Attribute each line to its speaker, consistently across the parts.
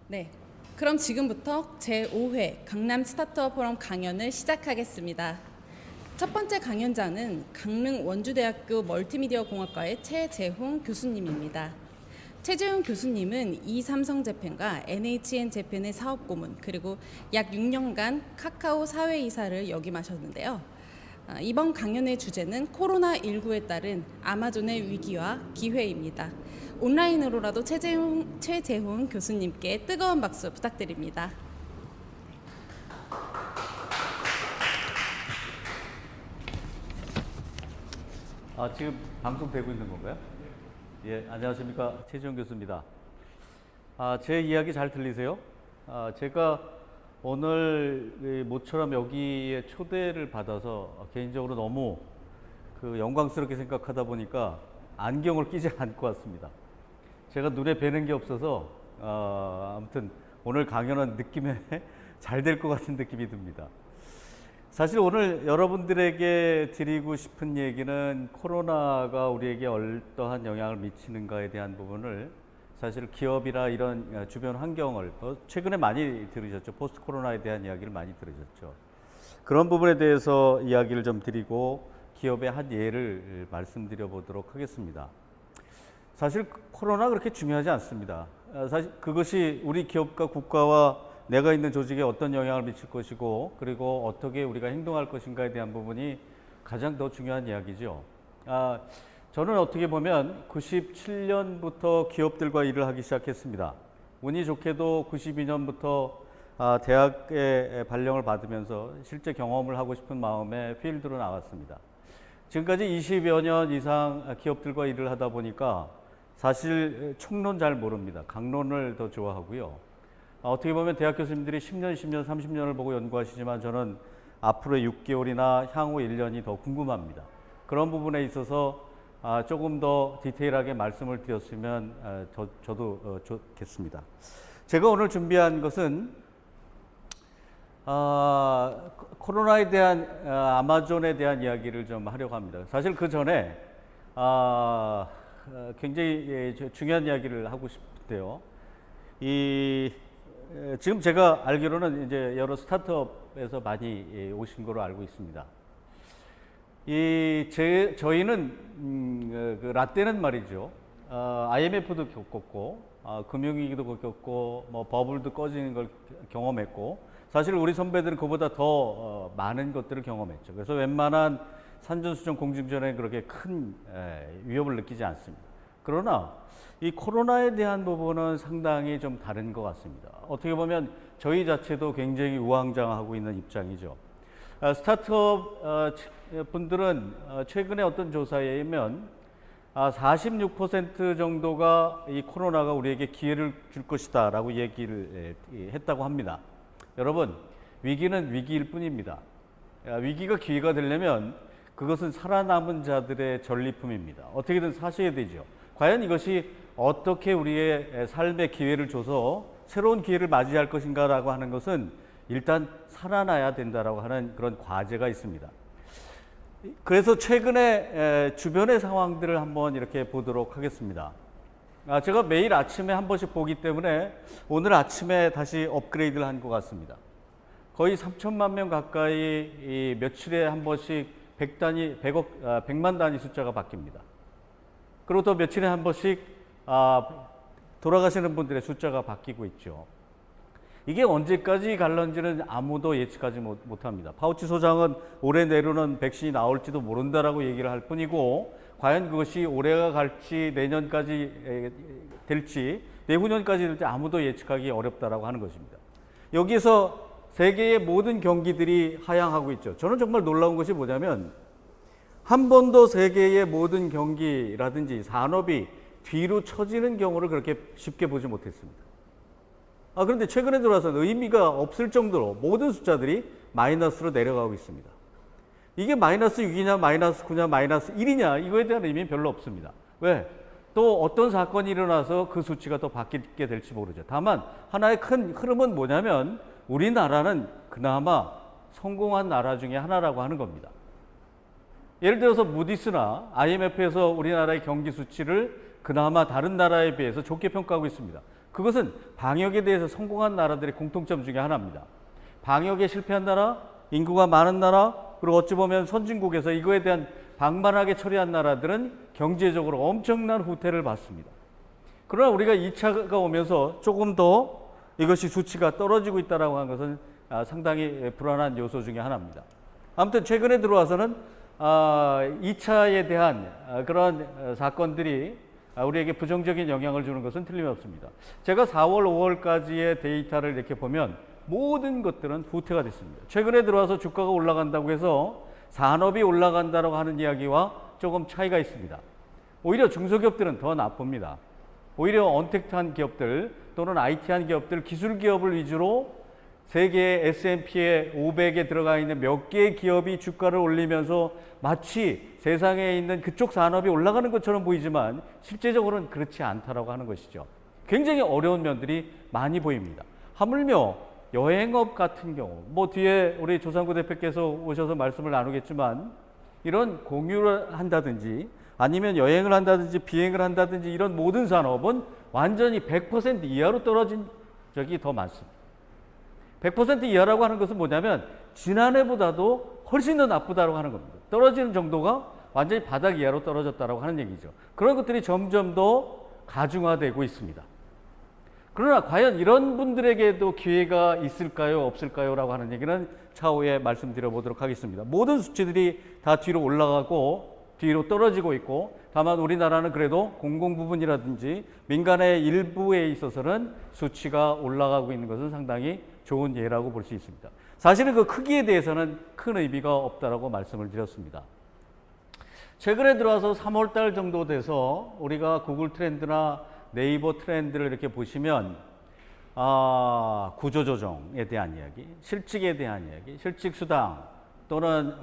Speaker 1: 네, 그럼 지금부터 제5회 강남 스타트업 포럼 강연을 시작하겠습니다. 첫 번째 강연자는 강릉 원주대학교 멀티미디어 공학과의 최재훈 교수님입니다. 최재훈 교수님은 이삼성재팬과 NHN재팬의 사업고문 그리고 약 6년간 카카오 사회이사를 역임하셨는데요. 이번 강연의 주제는 코로나19에 따른 아마존의 위기와 기회입니다. 온라인으로라도 최재훈 교수님께 뜨거운 박수 부탁드립니다.
Speaker 2: 지금 방송되고 있는 건가요? 예, 안녕하십니까. 최재훈 교수입니다. 제 이야기 잘 들리세요? 제가 오늘 모처럼 여기에 초대를 받아서 개인적으로 너무 영광스럽게 생각하다 보니까 안경을 끼지 않고 왔습니다. 제가 눈에 뵈는 게 없어서 아무튼 오늘 강연은 느낌에 잘 될 것 같은 느낌이 듭니다. 사실 오늘 여러분들에게 드리고 싶은 얘기는 코로나가 우리에게 어떠한 영향을 미치는가에 대한 부분을 사실 기업이나 이런 주변 환경을 최근에 많이 들으셨죠. 포스트 코로나에 대한 이야기를 많이 들으셨죠. 그런 부분에 대해서 이야기를 좀 드리고 기업의 한 예를 말씀드려 보도록 하겠습니다. 사실 코로나 그렇게 중요하지 않습니다. 사실 그것이 우리 기업과 국가와 내가 있는 조직에 어떤 영향을 미칠 것이고 그리고 어떻게 우리가 행동할 것인가에 대한 부분이 가장 더 중요한 이야기죠. 저는 어떻게 보면 97년부터 기업들과 일을 하기 시작했습니다. 운이 좋게도 92년부터 대학의 발령을 받으면서 실제 경험을 하고 싶은 마음에 필드로 나갔습니다. 지금까지 20여 년 이상 기업들과 일을 하다 보니까 사실 총론 잘 모릅니다. 강론을 더 좋아하고요. 어떻게 보면 대학 교수님들이 10년, 20년, 30년을 보고 연구하시지만 저는 앞으로의 6개월이나 향후 1년이 더 궁금합니다. 그런 부분에 있어서 조금 더 디테일하게 말씀을 드렸으면 저도 좋겠습니다. 제가 오늘 준비한 것은 코로나에 대한 아마존에 대한 이야기를 좀 하려고 합니다. 사실 그 전에 굉장히 중요한 이야기를 하고 싶은데요. 지금 제가 알기로는 이제 여러 스타트업에서 많이 오신 거로 알고 있습니다. 저희는 그 라떼는 말이죠. IMF도 겪었고, 금융위기도 겪었고, 뭐 버블도 꺼지는 걸 경험했고, 사실 우리 선배들은 그보다 더 많은 것들을 경험했죠. 그래서 웬만한 산전수전 공중전에 그렇게 큰 위협을 느끼지 않습니다. 그러나 이 코로나에 대한 부분은 상당히 좀 다른 것 같습니다. 어떻게 보면 저희 자체도 굉장히 우왕좌왕하고 있는 입장이죠. 스타트업 분들은 최근에 어떤 조사에 의하면 46% 정도가 이 코로나가 우리에게 기회를 줄 것이다 라고 얘기를 했다고 합니다. 여러분, 위기는 위기일 뿐입니다. 위기가 기회가 되려면 그것은 살아남은 자들의 전리품입니다. 어떻게든 사셔야 되죠. 과연 이것이 어떻게 우리의 삶의 기회를 줘서 새로운 기회를 맞이할 것인가라고 하는 것은 일단 살아나야 된다라고 하는 그런 과제가 있습니다. 그래서 최근에 주변의 상황들을 한번 이렇게 보도록 하겠습니다. 제가 매일 아침에 한 번씩 보기 때문에 오늘 아침에 다시 업그레이드를 한 것 같습니다. 거의 3천만 명 가까이 며칠에 한 번씩 100만 단위 숫자가 바뀝니다. 그리고 또 며칠에 한 번씩 돌아가시는 분들의 숫자가 바뀌고 있죠. 이게 언제까지 갈런지는 아무도 예측하지 못합니다. 파우치 소장은 올해 내로는 백신이 나올지도 모른다라고 얘기를 할 뿐이고 과연 그것이 올해가 갈지 내년까지 될지 내후년까지 될지 아무도 예측하기 어렵다라고 하는 것입니다. 여기서 세계의 모든 경기들이 하향하고 있죠. 저는 정말 놀라운 것이 뭐냐면 한 번도 세계의 모든 경기라든지 산업이 뒤로 처지는 경우를 그렇게 쉽게 보지 못했습니다. 그런데 최근에 들어와서는 의미가 없을 정도로 모든 숫자들이 마이너스로 내려가고 있습니다. 이게 마이너스 6이냐 마이너스 9냐 마이너스 1이냐 이거에 대한 의미는 별로 없습니다. 왜? 또 어떤 사건이 일어나서 그 수치가 또 바뀌게 될지 모르죠. 다만 하나의 큰 흐름은 뭐냐면 우리나라는 그나마 성공한 나라 중에 하나라고 하는 겁니다. 예를 들어서 무디스나 IMF에서 우리나라의 경기 수치를 그나마 다른 나라에 비해서 좋게 평가하고 있습니다. 그것은 방역에 대해서 성공한 나라들의 공통점 중에 하나입니다. 방역에 실패한 나라, 인구가 많은 나라, 그리고 어찌 보면 선진국에서 이거에 대한 방만하게 처리한 나라들은 경제적으로 엄청난 후퇴를 받습니다. 그러나 우리가 2차가 오면서 조금 더 이것이 수치가 떨어지고 있다고 하는 것은 상당히 불안한 요소 중에 하나입니다. 아무튼 최근에 들어와서는 2차에 대한 그런 사건들이 우리에게 부정적인 영향을 주는 것은 틀림없습니다. 제가 4월, 5월까지의 데이터를 이렇게 보면 모든 것들은 후퇴가 됐습니다. 최근에 들어와서 주가가 올라간다고 해서 산업이 올라간다고 하는 이야기와 조금 차이가 있습니다. 오히려 중소기업들은 더 나쁩니다. 오히려 언택트한 기업들 또는 IT한 기업들, 기술 기업을 위주로 세계 S&P의 500에 들어가 있는 몇 개의 기업이 주가를 올리면서 마치 세상에 있는 그쪽 산업이 올라가는 것처럼 보이지만 실제적으로는 그렇지 않다라고 하는 것이죠. 굉장히 어려운 면들이 많이 보입니다. 하물며 여행업 같은 경우, 뭐 뒤에 우리 조상구 대표께서 오셔서 말씀을 나누겠지만 이런 공유를 한다든지 아니면 여행을 한다든지 비행을 한다든지 이런 모든 산업은 완전히 100% 이하로 떨어진 적이 더 많습니다. 100% 이하라고 하는 것은 뭐냐면 지난해보다도 훨씬 더 나쁘다고 하는 겁니다. 떨어지는 정도가 완전히 바닥 이하로 떨어졌다고 하는 얘기죠. 그런 것들이 점점 더 가중화되고 있습니다. 그러나 과연 이런 분들에게도 기회가 있을까요? 없을까요? 라고 하는 얘기는 차후에 말씀드려 보도록 하겠습니다. 모든 수치들이 다 뒤로 올라가고 뒤로 떨어지고 있고 다만 우리나라는 그래도 공공 부분이라든지 민간의 일부에 있어서는 수치가 올라가고 있는 것은 상당히 좋은 예라고 볼 수 있습니다. 사실은 그 크기에 대해서는 큰 의미가 없다라고 말씀을 드렸습니다. 최근에 들어와서 3월 달 정도 돼서 우리가 구글 트렌드나 네이버 트렌드를 이렇게 보시면 구조조정에 대한 이야기, 실직에 대한 이야기, 실직수당 또는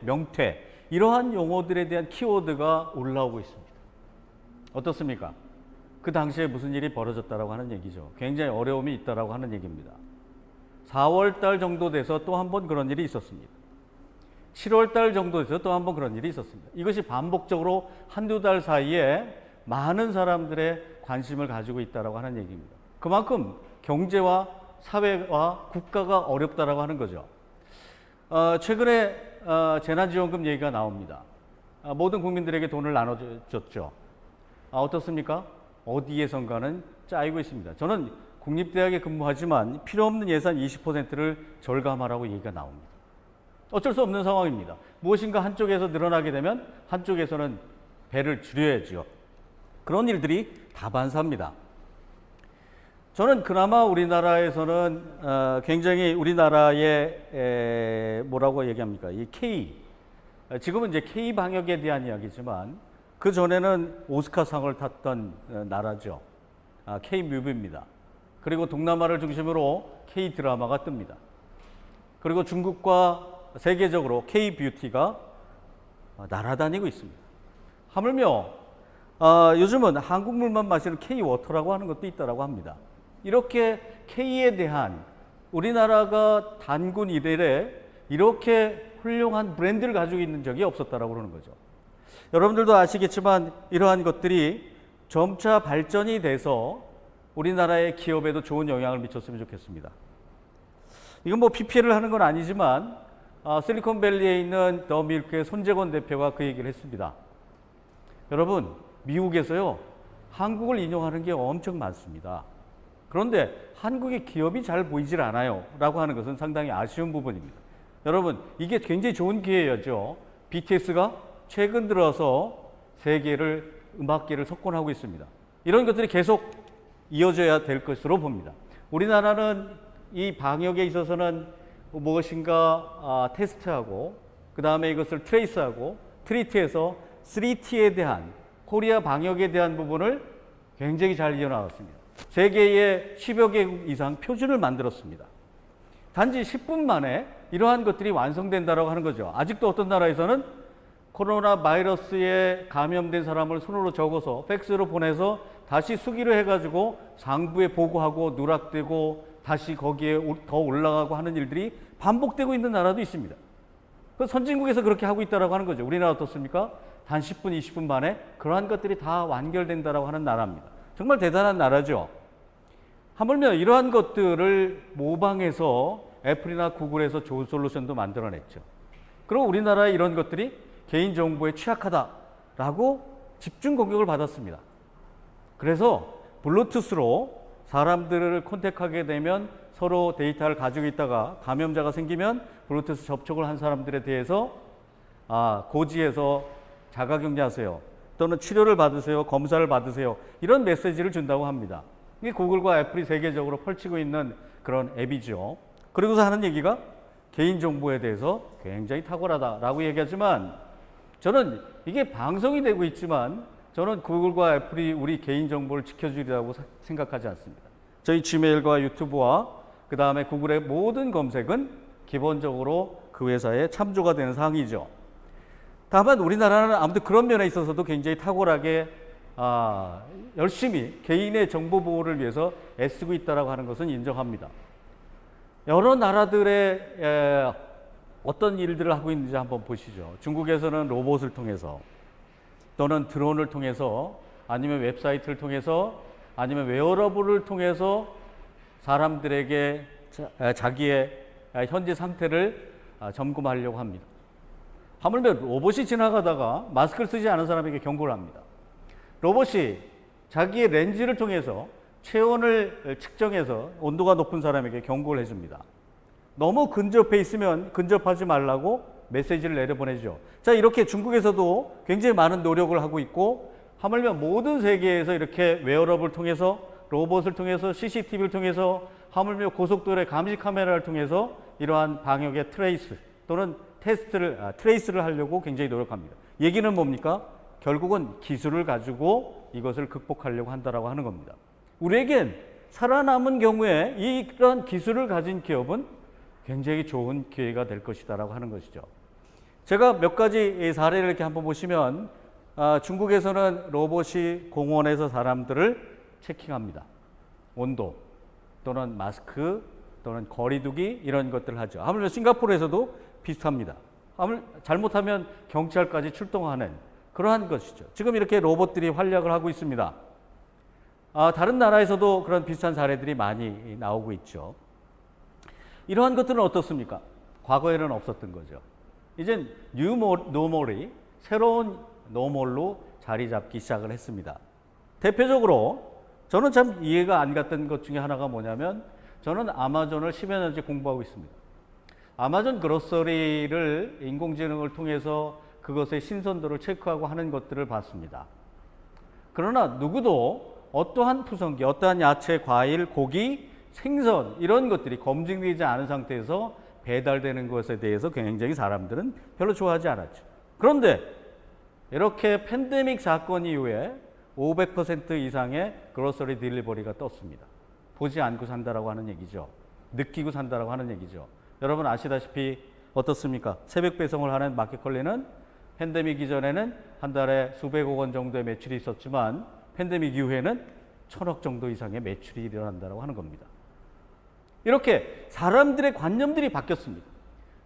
Speaker 2: 명퇴 이러한 용어들에 대한 키워드가 올라오고 있습니다. 어떻습니까? 그 당시에 무슨 일이 벌어졌다라고 하는 얘기죠. 굉장히 어려움이 있다라고 하는 얘기입니다. 4월 달 정도 돼서 또 한 번 그런 일이 있었습니다. 7월 달 정도 돼서 또 한 번 그런 일이 있었습니다. 이것이 반복적으로 한두 달 사이에 많은 사람들의 관심을 가지고 있다라고 하는 얘기입니다. 그만큼 경제와 사회와 국가가 어렵다라고 하는 거죠. 최근에 재난지원금 얘기가 나옵니다. 모든 국민들에게 돈을 나눠줬죠. 어떻습니까? 어디에선가는 짜이고 있습니다. 저는 국립대학에 근무하지만 필요 없는 예산 20%를 절감하라고 얘기가 나옵니다. 어쩔 수 없는 상황입니다. 무엇인가 한쪽에서 늘어나게 되면 한쪽에서는 배를 줄여야죠. 그런 일들이 다반사입니다. 저는 그나마 우리나라에서는 굉장히 우리나라의 뭐라고 얘기합니까? 이 지금은 이제 K 방역에 대한 이야기지만 그 전에는 오스카상을 탔던 나라죠. K 뮤비입니다. 그리고 동남아를 중심으로 K 드라마가 뜹니다. 그리고 중국과 세계적으로 K 뷰티가 날아다니고 있습니다. 하물며 요즘은 한국물만 마시는 K 워터라고 하는 것도 있다라고 합니다. 이렇게 K에 대한 우리나라가 단군 이래에 이렇게 훌륭한 브랜드를 가지고 있는 적이 없었다라고 그러는 거죠. 여러분들도 아시겠지만 이러한 것들이 점차 발전이 돼서 우리나라의 기업에도 좋은 영향을 미쳤으면 좋겠습니다. 이건 뭐 PPL을 하는 건 아니지만 실리콘밸리에 있는 더 밀크의 손재권 대표가 그 얘기를 했습니다. 여러분, 미국에서요, 한국을 인용하는 게 엄청 많습니다. 그런데 한국의 기업이 잘 보이질 않아요 라고 하는 것은 상당히 아쉬운 부분입니다. 여러분, 이게 굉장히 좋은 기회였죠. BTS가 최근 들어서 세계를, 음악계를 석권하고 있습니다. 이런 것들이 계속 이어져야 될 것으로 봅니다. 우리나라는 이 방역에 있어서는 무엇인가 테스트하고 그 다음에 이것을 트레이스하고 트리트해서 3T에 대한 코리아 방역에 대한 부분을 굉장히 잘 이어나갔습니다. 세계의 10여 개국 이상 표준을 만들었습니다. 단지 10분 만에 이러한 것들이 완성된다고 하는 거죠. 아직도 어떤 나라에서는 코로나 바이러스에 감염된 사람을 손으로 적어서 팩스로 보내서 다시 수기로 해가지고 상부에 보고하고 누락되고 다시 거기에 더 올라가고 하는 일들이 반복되고 있는 나라도 있습니다. 그 선진국에서 그렇게 하고 있다고 하는 거죠. 우리나라 어떻습니까? 단 10분, 20분 만에 그러한 것들이 다 완결된다고 하는 나라입니다. 정말 대단한 나라죠. 하물며 이러한 것들을 모방해서 애플이나 구글에서 좋은 솔루션도 만들어냈죠. 그리고 우리나라의 이런 것들이 개인정보에 취약하다라고 집중 공격을 받았습니다. 그래서 블루투스로 사람들을 컨택하게 되면 서로 데이터를 가지고 있다가 감염자가 생기면 블루투스 접촉을 한 사람들에 대해서 고지해서 자가격리하세요. 또는 치료를 받으세요. 검사를 받으세요. 이런 메시지를 준다고 합니다. 이게 구글과 애플이 세계적으로 펼치고 있는 그런 앱이죠. 그리고서 하는 얘기가 개인정보에 대해서 굉장히 탁월하다라고 얘기하지만 저는 이게 방송이 되고 있지만 저는 구글과 애플이 우리 개인정보를 지켜주리라고 생각하지 않습니다. 저희 지메일과 유튜브와 그 다음에 구글의 모든 검색은 기본적으로 그 회사의 참조가 되는 사항이죠. 다만 우리나라는 아무튼 그런 면에 있어서도 굉장히 탁월하게 열심히 개인의 정보 보호를 위해서 애쓰고 있다고 하는 것은 인정합니다. 여러 나라들의 어떤 일들을 하고 있는지 한번 보시죠. 중국에서는 로봇을 통해서 또는 드론을 통해서 아니면 웹사이트를 통해서 아니면 웨어러블을 통해서 사람들에게 자기의 현재 상태를 점검하려고 합니다. 하물며 로봇이 지나가다가 마스크를 쓰지 않은 사람에게 경고를 합니다. 로봇이 자기의 렌즈를 통해서 체온을 측정해서 온도가 높은 사람에게 경고를 해줍니다. 너무 근접해 있으면 근접하지 말라고 메시지를 내려보내죠. 자, 이렇게 중국에서도 굉장히 많은 노력을 하고 있고 하물며 모든 세계에서 이렇게 웨어러블을 통해서 로봇을 통해서 CCTV를 통해서 하물며 고속도로의 감시 카메라를 통해서 이러한 방역의 트레이스 또는 트레이스를 하려고 굉장히 노력합니다. 얘기는 뭡니까? 결국은 기술을 가지고 이것을 극복하려고 한다라고 하는 겁니다. 우리에겐 살아남은 경우에 이런 기술을 가진 기업은 굉장히 좋은 기회가 될 것이다라고 하는 것이죠. 제가 몇 가지 사례를 이렇게 한번 보시면 중국에서는 로봇이 공원에서 사람들을 체킹합니다. 온도 또는 마스크 또는 거리두기 이런 것들을 하죠. 아무래도 싱가포르에서도 비슷합니다. 잘못하면 경찰까지 출동하는 그러한 것이죠. 지금 이렇게 로봇들이 활약을 하고 있습니다. 다른 나라에서도 그런 비슷한 사례들이 많이 나오고 있죠. 이러한 것들은 어떻습니까? 과거에는 없었던 거죠. 이젠 뉴 노멀이 새로운 노멀로 자리 잡기 시작을 했습니다. 대표적으로 저는 참 이해가 안 갔던 것 중에 하나가 뭐냐면 저는 아마존을 10여 년째 공부하고 있습니다. 아마존 그로서리를 인공지능을 통해서 그것의 신선도를 체크하고 하는 것들을 봤습니다. 그러나 누구도 어떠한 푸성기, 어떠한 야채, 과일, 고기, 생선 이런 것들이 검증되지 않은 상태에서 배달되는 것에 대해서 굉장히 사람들은 별로 좋아하지 않았죠. 그런데 이렇게 팬데믹 사건 이후에 500% 이상의 그로서리 딜리버리가 떴습니다. 보지 않고 산다라고 하는 얘기죠. 느끼고 산다라고 하는 얘기죠. 여러분 아시다시피 어떻습니까? 새벽 배송을 하는 마켓컬리는 팬데믹 이전에는 한 달에 수백억 원 정도의 매출이 있었지만 팬데믹 이후에는 1,000억 정도 이상의 매출이 일어난다고 하는 겁니다. 이렇게 사람들의 관념들이 바뀌었습니다.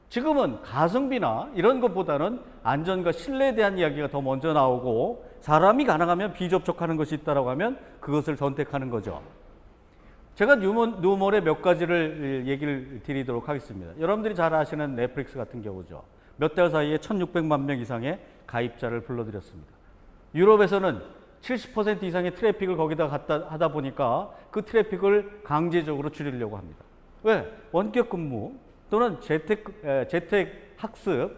Speaker 2: 지금은 가성비나 이런 것보다는 안전과 신뢰에 대한 이야기가 더 먼저 나오고 사람이 가능하면 비접촉하는 것이 있다고 하면 그것을 선택하는 거죠. 제가 뉴멀의 몇 가지를 얘기를 드리도록 하겠습니다. 여러분들이 잘 아시는 넷플릭스 같은 경우죠. 몇 달 사이에 1,600만 명 이상의 가입자를 불러들였습니다. 유럽에서는 70% 이상의 트래픽을 거기다 하다 보니까 그 트래픽을 강제적으로 줄이려고 합니다. 왜? 원격 근무 또는 재택 학습,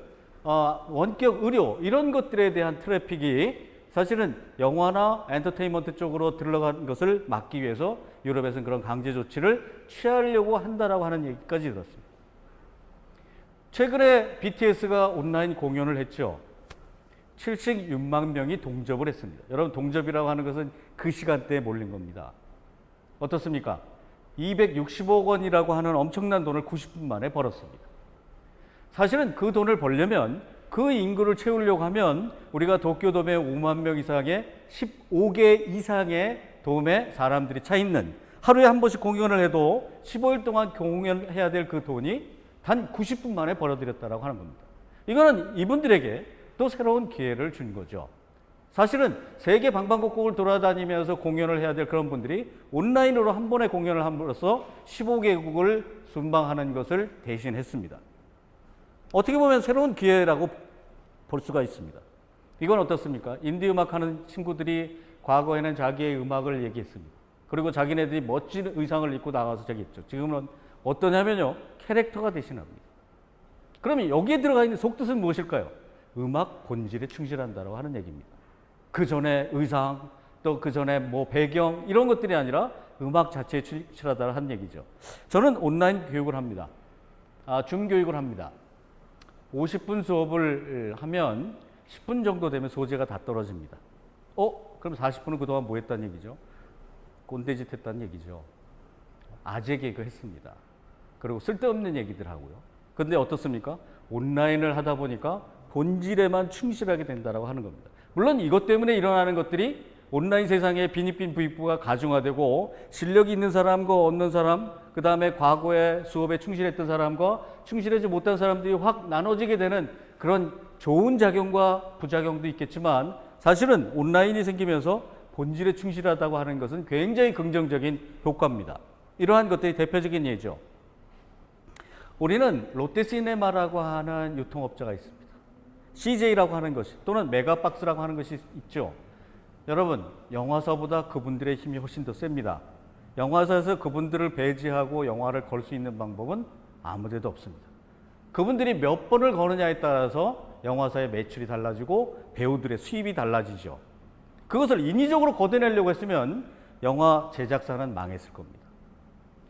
Speaker 2: 원격 의료 이런 것들에 대한 트래픽이 사실은 영화나 엔터테인먼트 쪽으로 들어간 것을 막기 위해서 유럽에서는 그런 강제 조치를 취하려고 한다라고 하는 얘기까지 들었습니다. 최근에 BTS가 온라인 공연을 했죠. 76만 명이 동접을 했습니다. 여러분 동접이라고 하는 것은 그 시간대에 몰린 겁니다. 어떻습니까? 260억 원이라고 하는 엄청난 돈을 90분 만에 벌었습니다. 사실은 그 돈을 벌려면 그 인구를 채우려고 하면 우리가 도쿄돔에 5만 명 이상의 15개 이상의 돔에 사람들이 차 있는 하루에 한 번씩 공연을 해도 15일 동안 공연해야 될 그 돈이 단 90분 만에 벌어들였다고 하는 겁니다. 이거는 이분들에게 또 새로운 기회를 준 거죠. 사실은 세계 방방곡곡을 돌아다니면서 공연을 해야 될 그런 분들이 온라인으로 한 번에 공연을 함으로써 15개국을 순방하는 것을 대신했습니다. 어떻게 보면 새로운 기회라고 볼 수가 있습니다. 이건 어떻습니까? 인디 음악 하는 친구들이 과거에는 자기의 음악을 얘기했습니다. 그리고 자기네들이 멋진 의상을 입고 나가서 얘기했죠. 지금은 어떠냐면요, 캐릭터가 대신합니다. 그러면 여기에 들어가 있는 속뜻은 무엇일까요? 음악 본질에 충실한다고 하는 얘기입니다. 그 전에 의상, 또 그 전에 뭐 배경 이런 것들이 아니라 음악 자체에 충실하다는 하는 얘기죠. 저는 온라인 교육을 합니다. 줌교육을 합니다. 50분 수업을 하면 10분 정도 되면 소재가 다 떨어집니다. 그럼 40분은 그동안 뭐 했다는 얘기죠? 꼰대짓 했다는 얘기죠. 아재 개그 했습니다. 그리고 쓸데없는 얘기들 하고요. 근데 어떻습니까? 온라인을 하다 보니까 본질에만 충실하게 된다고 하는 겁니다. 물론 이것 때문에 일어나는 것들이 온라인 세상에 빈익빈 부익부가 가중화되고 실력이 있는 사람과 없는 사람, 그 다음에 과거에 수업에 충실했던 사람과 충실하지 못한 사람들이 확 나눠지게 되는 그런 좋은 작용과 부작용도 있겠지만 사실은 온라인이 생기면서 본질에 충실하다고 하는 것은 굉장히 긍정적인 효과입니다. 이러한 것들이 대표적인 예죠. 우리는 롯데시네마라고 하는 유통업자가 있습니다. CJ라고 하는 것이 또는 메가박스라고 하는 것이 있죠. 여러분, 영화사보다 그분들의 힘이 훨씬 더 셉니다. 영화사에서 그분들을 배제하고 영화를 걸 수 있는 방법은 아무데도 없습니다. 그분들이 몇 번을 거느냐에 따라서 영화사의 매출이 달라지고 배우들의 수입이 달라지죠. 그것을 인위적으로 걷어내려고 했으면 영화 제작사는 망했을 겁니다.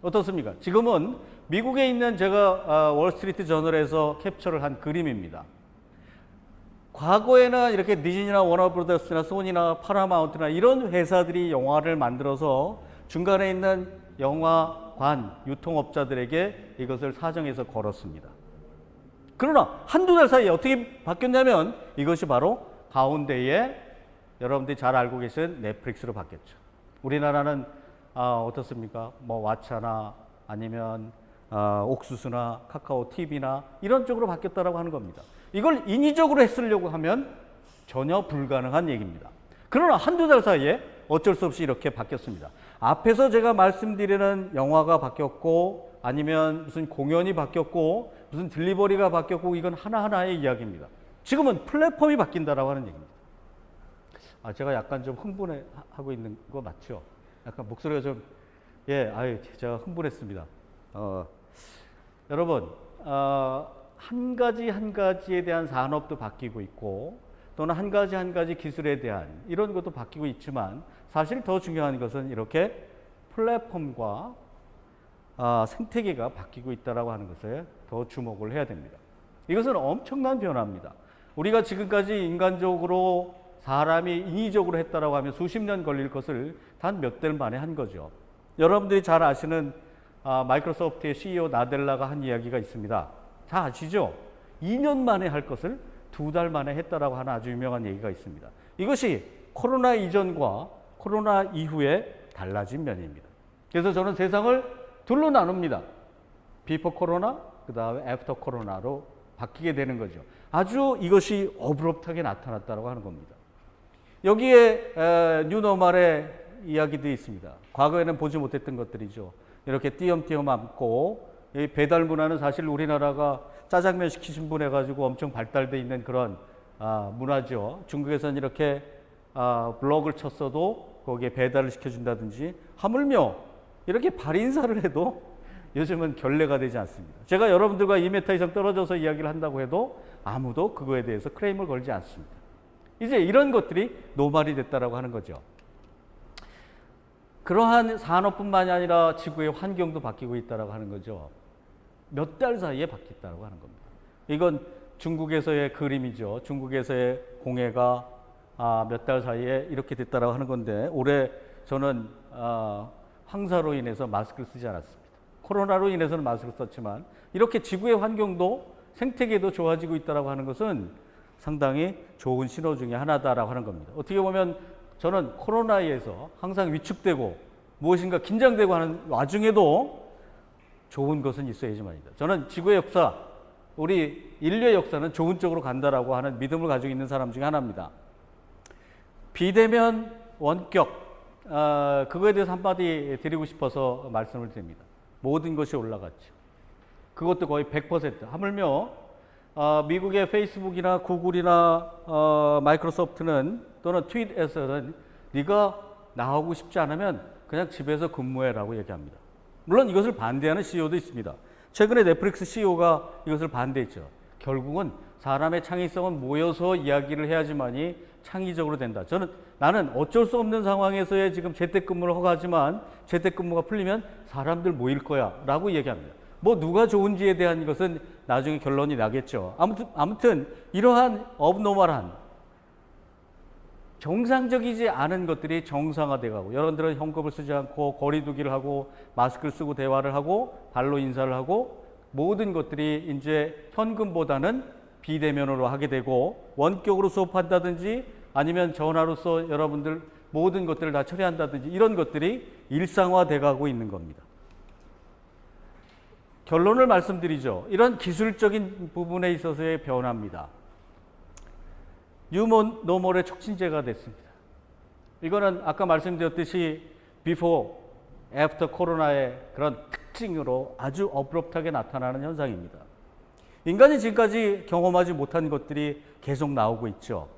Speaker 2: 어떻습니까? 지금은 미국에 있는 제가 월스트리트 저널에서 캡처를 한 그림입니다. 과거에는 이렇게 디즈니나 워너브라더스나 소니나 파라마운트나 이런 회사들이 영화를 만들어서 중간에 있는 영화관 유통업자들에게 이것을 사정해서 걸었습니다. 그러나 한두 달 사이에 어떻게 바뀌었냐면 이것이 바로 가운데에 여러분들이 잘 알고 계신 넷플릭스로 바뀌었죠. 우리나라는 어떻습니까? 뭐 왓챠나 아니면 옥수수나 카카오 TV나 이런 쪽으로 바뀌었다라고 하는 겁니다. 이걸 인위적으로 했으려고 하면 전혀 불가능한 얘기입니다. 그러나 한두 달 사이에 어쩔 수 없이 이렇게 바뀌었습니다. 앞에서 제가 말씀드리는 영화가 바뀌었고 아니면 무슨 공연이 바뀌었고 무슨 딜리버리가 바뀌었고 이건 하나하나의 이야기입니다. 지금은 플랫폼이 바뀐다라고 하는 얘기입니다. 제가 약간 좀 흥분하고 있는 거 맞죠? 약간 목소리가 좀 제가 흥분했습니다. 여러분, 한 가지 한 가지에 대한 산업도 바뀌고 있고 또는 한 가지 기술에 대한 이런 것도 바뀌고 있지만 사실 더 중요한 것은 이렇게 플랫폼과 생태계가 바뀌고 있다라고 하는 것에 더 주목을 해야 됩니다. 이것은 엄청난 변화입니다. 우리가 지금까지 인간적으로 사람이 인위적으로 했다라고 하면 수십 년 걸릴 것을 단 몇 달 만에 한 거죠. 여러분들이 잘 아시는 마이크로소프트의 CEO 나델라가 한 이야기가 있습니다. 다 아시죠? 2년 만에 할 것을 2달 만에 했다라고 하는 아주 유명한 얘기가 있습니다. 이것이 코로나 이전과 코로나 이후에 달라진 면입니다. 그래서 저는 세상을 둘로 나눕니다. 비포 코로나, 그 다음에 애프터 코로나로 바뀌게 되는 거죠. 아주 이것이 어브럽트하게 나타났다고 하는 겁니다. 여기에 뉴노멀의 이야기도 있습니다. 과거에는 보지 못했던 것들이죠. 이렇게 띄엄띄엄 앉고 이 배달 문화는 사실 우리나라가 짜장면 시키신 분 해가지고 엄청 발달돼 있는 그런 문화죠. 중국에서는 이렇게 블록을 쳤어도 거기에 배달을 시켜준다든지 하물며 이렇게 발 인사를 해도 요즘은 결례가 되지 않습니다. 제가 여러분들과 2m 이상 떨어져서 이야기를 한다고 해도 아무도 그거에 대해서 크레임을 걸지 않습니다. 이제 이런 것들이 노말이 됐다라고 하는 거죠. 그러한 산업뿐만이 아니라 지구의 환경도 바뀌고 있다라고 하는 거죠. 몇 달 사이에 바뀌었다고 하는 겁니다. 이건 중국에서의 그림이죠. 중국에서의 공해가 몇 달 사이에 이렇게 됐다라고 하는 건데 올해 저는 황사로 인해서 마스크를 쓰지 않았습니다. 코로나로 인해서는 마스크를 썼지만 이렇게 지구의 환경도 생태계도 좋아지고 있다라고 하는 것은 상당히 좋은 신호 중에 하나다라고 하는 겁니다. 어떻게 보면 저는 코로나에서 항상 위축되고 무엇인가 긴장되고 하는 와중에도 좋은 것은 있어야지만입니다. 저는 지구의 역사, 우리 인류의 역사는 좋은 쪽으로 간다라고 하는 믿음을 가지고 있는 사람 중에 하나입니다. 비대면 원격 그거에 대해서 한마디 드리고 싶어서 말씀을 드립니다. 모든 것이 올라갔죠. 그것도 거의 100%. 하물며 미국의 페이스북이나 구글이나 마이크로소프트는 또는 트윗에서는 네가 나오고 싶지 않으면 그냥 집에서 근무해라고 얘기합니다. 물론 이것을 반대하는 CEO도 있습니다. 최근에 넷플릭스 CEO가 이것을 반대했죠. 결국은 사람의 창의성은 모여서 이야기를 해야지만이 창의적으로 된다. 나는 어쩔 수 없는 상황에서의 지금 재택근무를 허가하지만 재택근무가 풀리면 사람들 모일 거야 라고 얘기합니다. 뭐 누가 좋은지에 대한 것은 나중에 결론이 나겠죠. 아무튼 이러한 업노멀한 정상적이지 않은 것들이 정상화돼 가고 여러분들은 현금을 쓰지 않고 거리 두기를 하고 마스크를 쓰고 대화를 하고 발로 인사를 하고 모든 것들이 이제 현금보다는 비대면으로 하게 되고 원격으로 수업한다든지 아니면 전화로서 여러분들 모든 것들을 다 처리한다든지 이런 것들이 일상화돼 가고 있는 겁니다. 결론을 말씀드리죠. 이런 기술적인 부분에 있어서의 변화입니다. 뉴노멀의 촉진제가 됐습니다. 이거는 아까 말씀드렸듯이 비포, 애프터 코로나의 그런 특징으로 아주 어브럽트하게 나타나는 현상입니다. 인간이 지금까지 경험하지 못한 것들이 계속 나오고 있죠.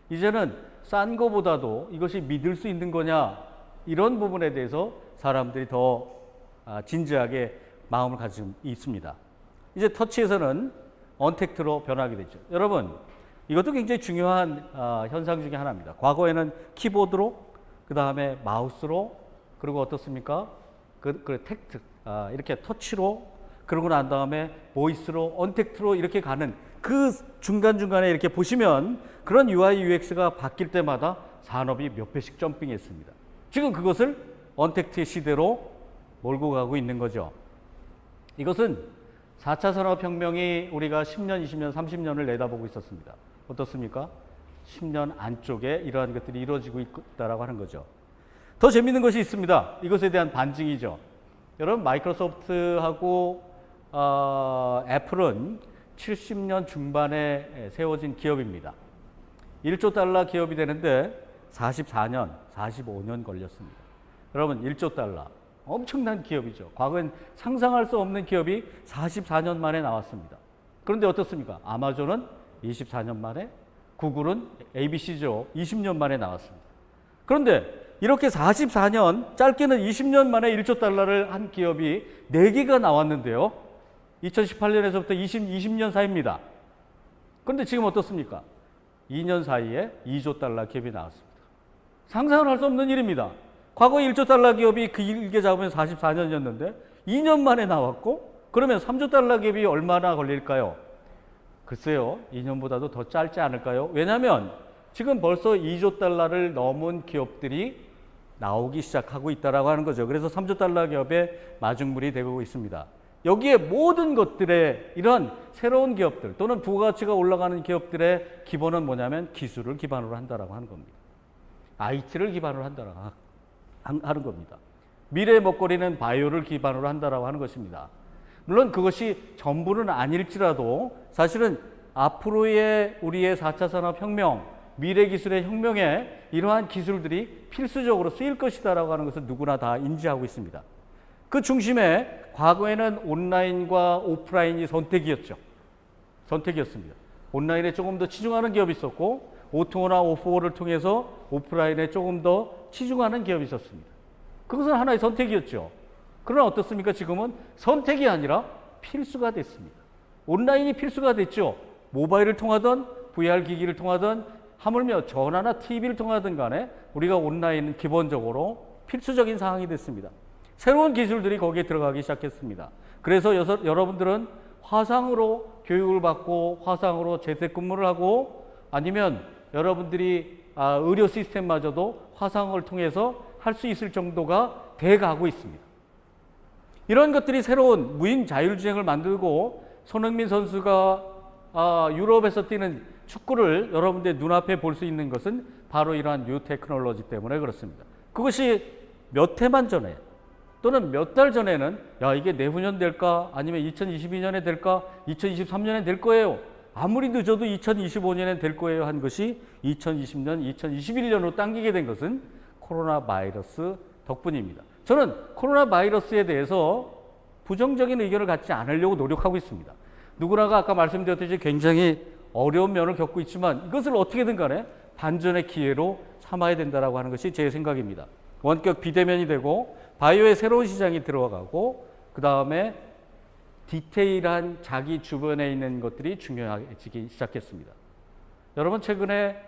Speaker 2: 이제는 싼 거보다도 이것이 믿을 수 있는 거냐 이런 부분에 대해서 사람들이 더 진지하게 마음을 가지고 있습니다. 이제 터치에서는 언택트로 변하게 되죠. 여러분 이것도 굉장히 중요한 현상 중에 하나입니다. 과거에는 키보드로 그 다음에 마우스로 그리고 어떻습니까? 그 텍트 이렇게 터치로 그러고 난 다음에 보이스로 언택트로 이렇게 가는 그 중간중간에 이렇게 보시면 그런 UI UX가 바뀔 때마다 산업이 몇 배씩 점핑했습니다. 지금 그것을 언택트의 시대로 몰고 가고 있는 거죠. 이것은 4차 산업혁명이 우리가 10년, 20년, 30년을 내다보고 있었습니다. 어떻습니까? 10년 안쪽에 이러한 것들이 이루어지고 있다라고 하는 거죠. 더 재밌는 것이 있습니다. 이것에 대한 반증이죠. 여러분 마이크로소프트하고 애플은 70년 중반에 세워진 기업입니다. 1조 달러 기업이 되는데 44년, 45년 걸렸습니다. 여러분 1조 달러 엄청난 기업이죠. 과거엔 상상할 수 없는 기업이 44년 만에 나왔습니다. 그런데 어떻습니까? 아마존은 24년 만에, 구글은 ABC죠. 20년 만에 나왔습니다. 그런데 이렇게 44년, 짧게는 20년 만에 1조 달러를 한 기업이 4개가 나왔는데요. 2018년에서부터 20년 사이입니다. 그런데 지금 어떻습니까? 2년 사이에 2조 달러 기업이 나왔습니다. 상상을 할 수 없는 일입니다. 과거 1조 달러 기업이 그 길게 잡으면 44년이었는데 2년 만에 나왔고 그러면 3조 달러 기업이 얼마나 걸릴까요? 글쎄요. 2년보다도 더 짧지 않을까요? 왜냐하면 지금 벌써 2조 달러를 넘은 기업들이 나오기 시작하고 있다고 하는 거죠. 그래서 3조 달러 기업의 마중물이 되고 있습니다. 여기에 모든 것들의 이런 새로운 기업들 또는 부가가치가 올라가는 기업들의 기본은 뭐냐면 기술을 기반으로 한다라고 하는 겁니다. IT를 기반으로 한다라고 하는 겁니다. 미래의 먹거리는 바이오를 기반으로 한다라고 하는 것입니다. 물론 그것이 전부는 아닐지라도 사실은 앞으로의 우리의 4차 산업혁명, 미래기술의 혁명에 이러한 기술들이 필수적으로 쓰일 것이다라고 하는 것을 누구나 다 인지하고 있습니다. 그 중심에 과거에는 온라인과 오프라인이 선택이었습니다. 온라인에 조금 더 치중하는 기업이 있었고 O2O나 O4O를 통해서 오프라인에 조금 더 치중하는 기업이 있었습니다. 그것은 하나의 선택이었죠. 그러나 어떻습니까? 지금은 선택이 아니라 필수가 됐습니다. 온라인이 필수가 됐죠. 모바일을 통하든 VR 기기를 통하든 하물며 전화나 TV를 통하든 간에 우리가 온라인은 기본적으로 필수적인 상황이 됐습니다. 새로운 기술들이 거기에 들어가기 시작했습니다. 그래서 여러분들은 화상으로 교육을 받고 화상으로 재택근무를 하고 아니면 여러분들이 의료 시스템마저도 화상을 통해서 할 수 있을 정도가 돼가고 있습니다. 이런 것들이 새로운 무인 자율주행을 만들고 손흥민 선수가 유럽에서 뛰는 축구를 여러분들 눈앞에 볼 수 있는 것은 바로 이러한 뉴 테크놀로지 때문에 그렇습니다. 그것이 몇 해만 전에 또는 몇 달 전에는 야 이게 내후년 될까 아니면 2022년에 될까 2023년에 될 거예요 아무리 늦어도 2025년엔 될 거예요 한 것이 2020년, 2021년으로 당기게 된 것은 코로나 바이러스 덕분입니다. 저는 코로나 바이러스에 대해서 부정적인 의견을 갖지 않으려고 노력하고 있습니다. 누구나가 아까 말씀드렸듯이 굉장히 어려운 면을 겪고 있지만 이것을 어떻게든 간에 반전의 기회로 삼아야 된다라고 하는 것이 제 생각입니다. 원격 비대면이 되고 바이오의 새로운 시장이 들어가고 그 다음에 디테일한 자기 주변에 있는 것들이 중요해지기 시작했습니다. 여러분 최근에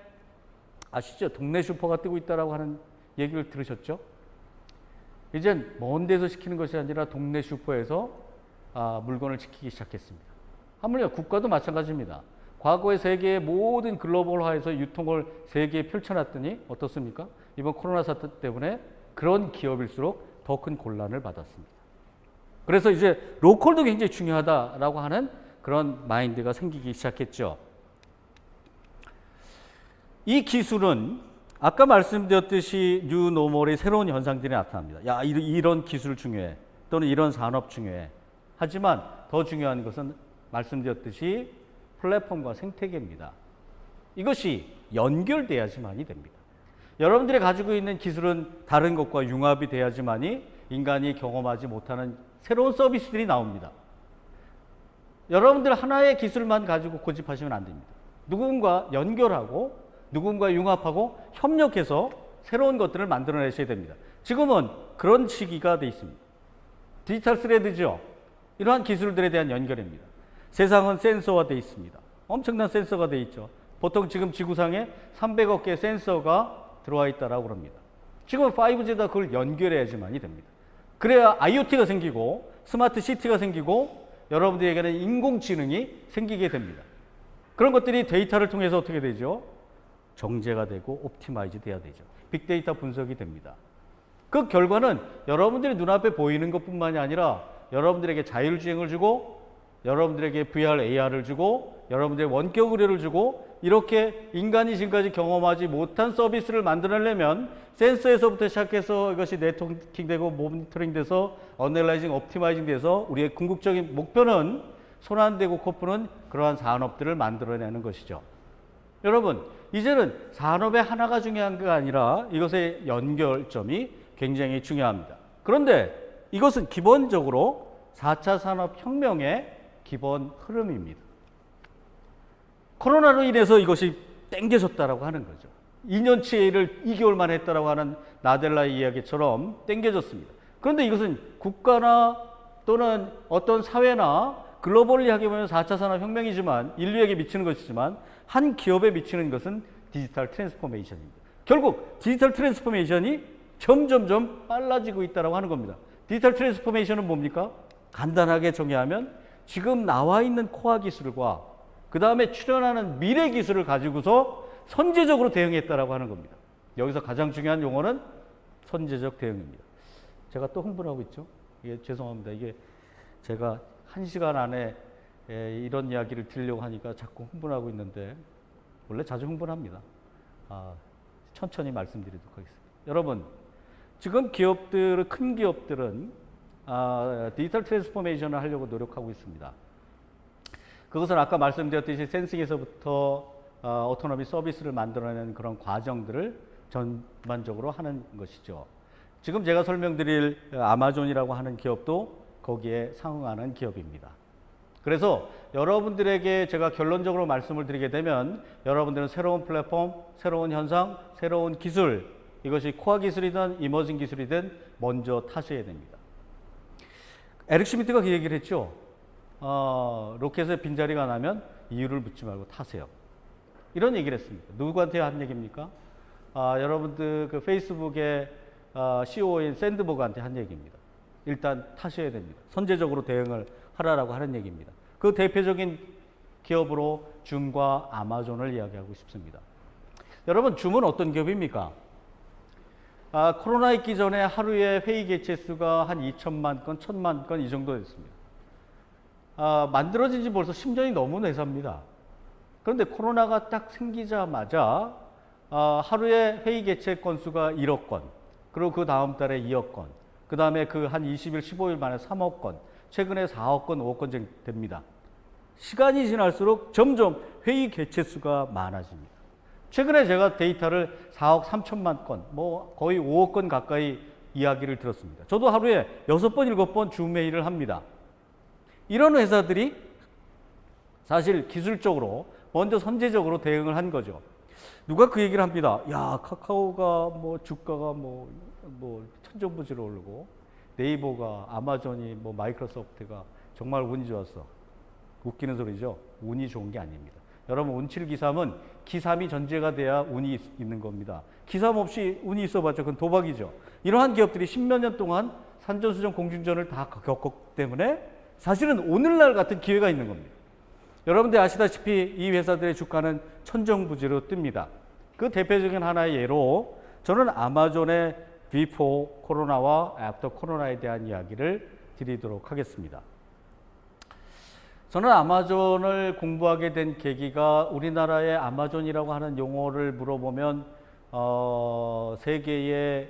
Speaker 2: 아시죠? 동네 슈퍼가 뜨고 있다라고 하는 얘기를 들으셨죠? 이젠 먼 데서 시키는 것이 아니라 동네 슈퍼에서 물건을 시키기 시작했습니다. 하물며 국가도 마찬가지입니다. 과거의 세계의 모든 글로벌화에서 유통을 세계에 펼쳐놨더니 어떻습니까? 이번 코로나 사태 때문에 그런 기업일수록 더 큰 곤란을 받았습니다. 그래서 이제 로컬도 굉장히 중요하다라고 하는 그런 마인드가 생기기 시작했죠. 이 기술은 아까 말씀드렸듯이 뉴노멀의 새로운 현상들이 나타납니다. 야, 이런 기술 중요해. 또는 이런 산업 중요해. 하지만 더 중요한 것은 말씀드렸듯이 플랫폼과 생태계입니다. 이것이 연결돼야지만이 됩니다. 여러분들이 가지고 있는 기술은 다른 것과 융합이 돼야지만이 인간이 경험하지 못하는 새로운 서비스들이 나옵니다. 여러분들 하나의 기술만 가지고 고집하시면 안 됩니다. 누군가 연결하고 누군가 융합하고 협력해서 새로운 것들을 만들어내셔야 됩니다. 지금은 그런 시기가 돼 있습니다. 디지털 스레드죠. 이러한 기술들에 대한 연결입니다. 세상은 센서화 돼 있습니다. 엄청난 센서가 돼 있죠. 보통 지금 지구상에 300억 개의 센서가 들어와 있다라고 합니다. 지금은 5G에다 그걸 연결해야지만이 됩니다. 그래야 IoT가 생기고 스마트 시티가 생기고 여러분들에게는 인공지능이 생기게 됩니다. 그런 것들이 데이터를 통해서 어떻게 되죠? 정제가 되고 옵티마이즈 돼야 되죠. 빅데이터 분석이 됩니다. 그 결과는 여러분들이 눈앞에 보이는 것뿐만이 아니라 여러분들에게 자율주행을 주고 여러분들에게 VR, AR을 주고 여러분들의 원격 의료를 주고 이렇게 인간이 지금까지 경험하지 못한 서비스를 만들어내려면 센서에서부터 시작해서 이것이 네트워킹되고 모니터링돼서 어널라이징, 옵티마이징 돼서 우리의 궁극적인 목표는 손 안 대고 코 푸는 그러한 산업들을 만들어내는 것이죠. 여러분, 이제는 산업의 하나가 중요한 게 아니라 이것의 연결점이 굉장히 중요합니다. 그런데 이것은 기본적으로 4차 산업혁명의 기본 흐름입니다. 코로나로 인해서 이것이 땡겨졌다라고 하는 거죠. 2년치의 일을 2개월 만에 했다라고 하는 나델라의 이야기처럼 땡겨졌습니다. 그런데 이것은 국가나 또는 어떤 사회나 글로벌리하게 보면 4차 산업혁명이지만 인류에게 미치는 것이지만 한 기업에 미치는 것은 디지털 트랜스포메이션입니다. 결국 디지털 트랜스포메이션이 점점점 빨라지고 있다고 하는 겁니다. 디지털 트랜스포메이션은 뭡니까? 간단하게 정의하면 지금 나와 있는 코어 기술과 그 다음에 출현하는 미래 기술을 가지고서 선제적으로 대응했다라고 하는 겁니다. 여기서 가장 중요한 용어는 선제적 대응입니다. 제가 또 흥분하고 있죠? 이게 죄송합니다. 이게 제가 1시간 안에 이런 이야기를 드리려고 하니까 자꾸 흥분하고 있는데 원래 자주 흥분합니다. 천천히 말씀드리도록 하겠습니다. 여러분, 지금 기업들, 큰 기업들은 디지털 트랜스포메이션을 하려고 노력하고 있습니다. 그것은 아까 말씀드렸듯이 센싱에서부터 오토노미 서비스를 만들어내는 그런 과정들을 전반적으로 하는 것이죠. 지금 제가 설명드릴 아마존이라고 하는 기업도 거기에 상응하는 기업입니다. 그래서 여러분들에게 제가 결론적으로 말씀을 드리게 되면 여러분들은 새로운 플랫폼, 새로운 현상, 새로운 기술, 이것이 코어 기술이든 이머징 기술이든 먼저 타셔야 됩니다. 에릭 슈미트가 그 얘기를 했죠. 로켓에 빈자리가 나면 이유를 묻지 말고 타세요. 이런 얘기를 했습니다. 누구한테 한 얘기입니까? 여러분들 그 페이스북의 CEO인 샌드버그한테 한 얘기입니다. 일단 타셔야 됩니다. 선제적으로 대응을 하라라고 하는 얘기입니다. 그 대표적인 기업으로 줌과 아마존을 이야기하고 싶습니다. 여러분, 줌은 어떤 기업입니까? 코로나 있기 전에 하루에 회의 개체 수가 한 2천만 건, 1,000만 건 이 정도 됐습니다. 만들어진 지 벌써 10년이 넘은 회사입니다. 그런데 코로나가 딱 생기자마자 하루에 회의 개체 건수가 1억 건, 그리고 그 다음 달에 2억 건, 그 다음에 그 한 20일, 15일 만에 3억 건, 최근에 4억 건, 5억 건 됩니다. 시간이 지날수록 점점 회의 개체 수가 많아집니다. 최근에 제가 데이터를 4억 3천만 건, 뭐 거의 5억 건 가까이 이야기를 들었습니다. 저도 하루에 6번, 7번 줌 회의를 합니다. 이런 회사들이 사실 기술적으로 먼저 선제적으로 대응을 한 거죠. 누가 그 얘기를 합니다. 야, 카카오가 뭐 주가가 뭐 천정부지로 오르고 네이버가 아마존이 뭐 마이크로소프트가 정말 운이 좋았어. 웃기는 소리죠. 운이 좋은 게 아닙니다. 여러분, 운칠기삼은 기삼이 전제가 돼야 운이 있는 겁니다. 기삼 없이 운이 있어봤자 그건 도박이죠. 이러한 기업들이 10몇 년 동안 산전수전 공중전을 다 겪었기 때문에 사실은 오늘날 같은 기회가 있는 겁니다. 여러분들 아시다시피 이 회사들의 주가는 천정부지로 뜹니다. 그 대표적인 하나의 예로 저는 아마존의 before 코로나와 after 코로나에 대한 이야기를 드리도록 하겠습니다. 저는 아마존을 공부하게 된 계기가 우리나라의 아마존이라고 하는 용어를 물어보면 세계의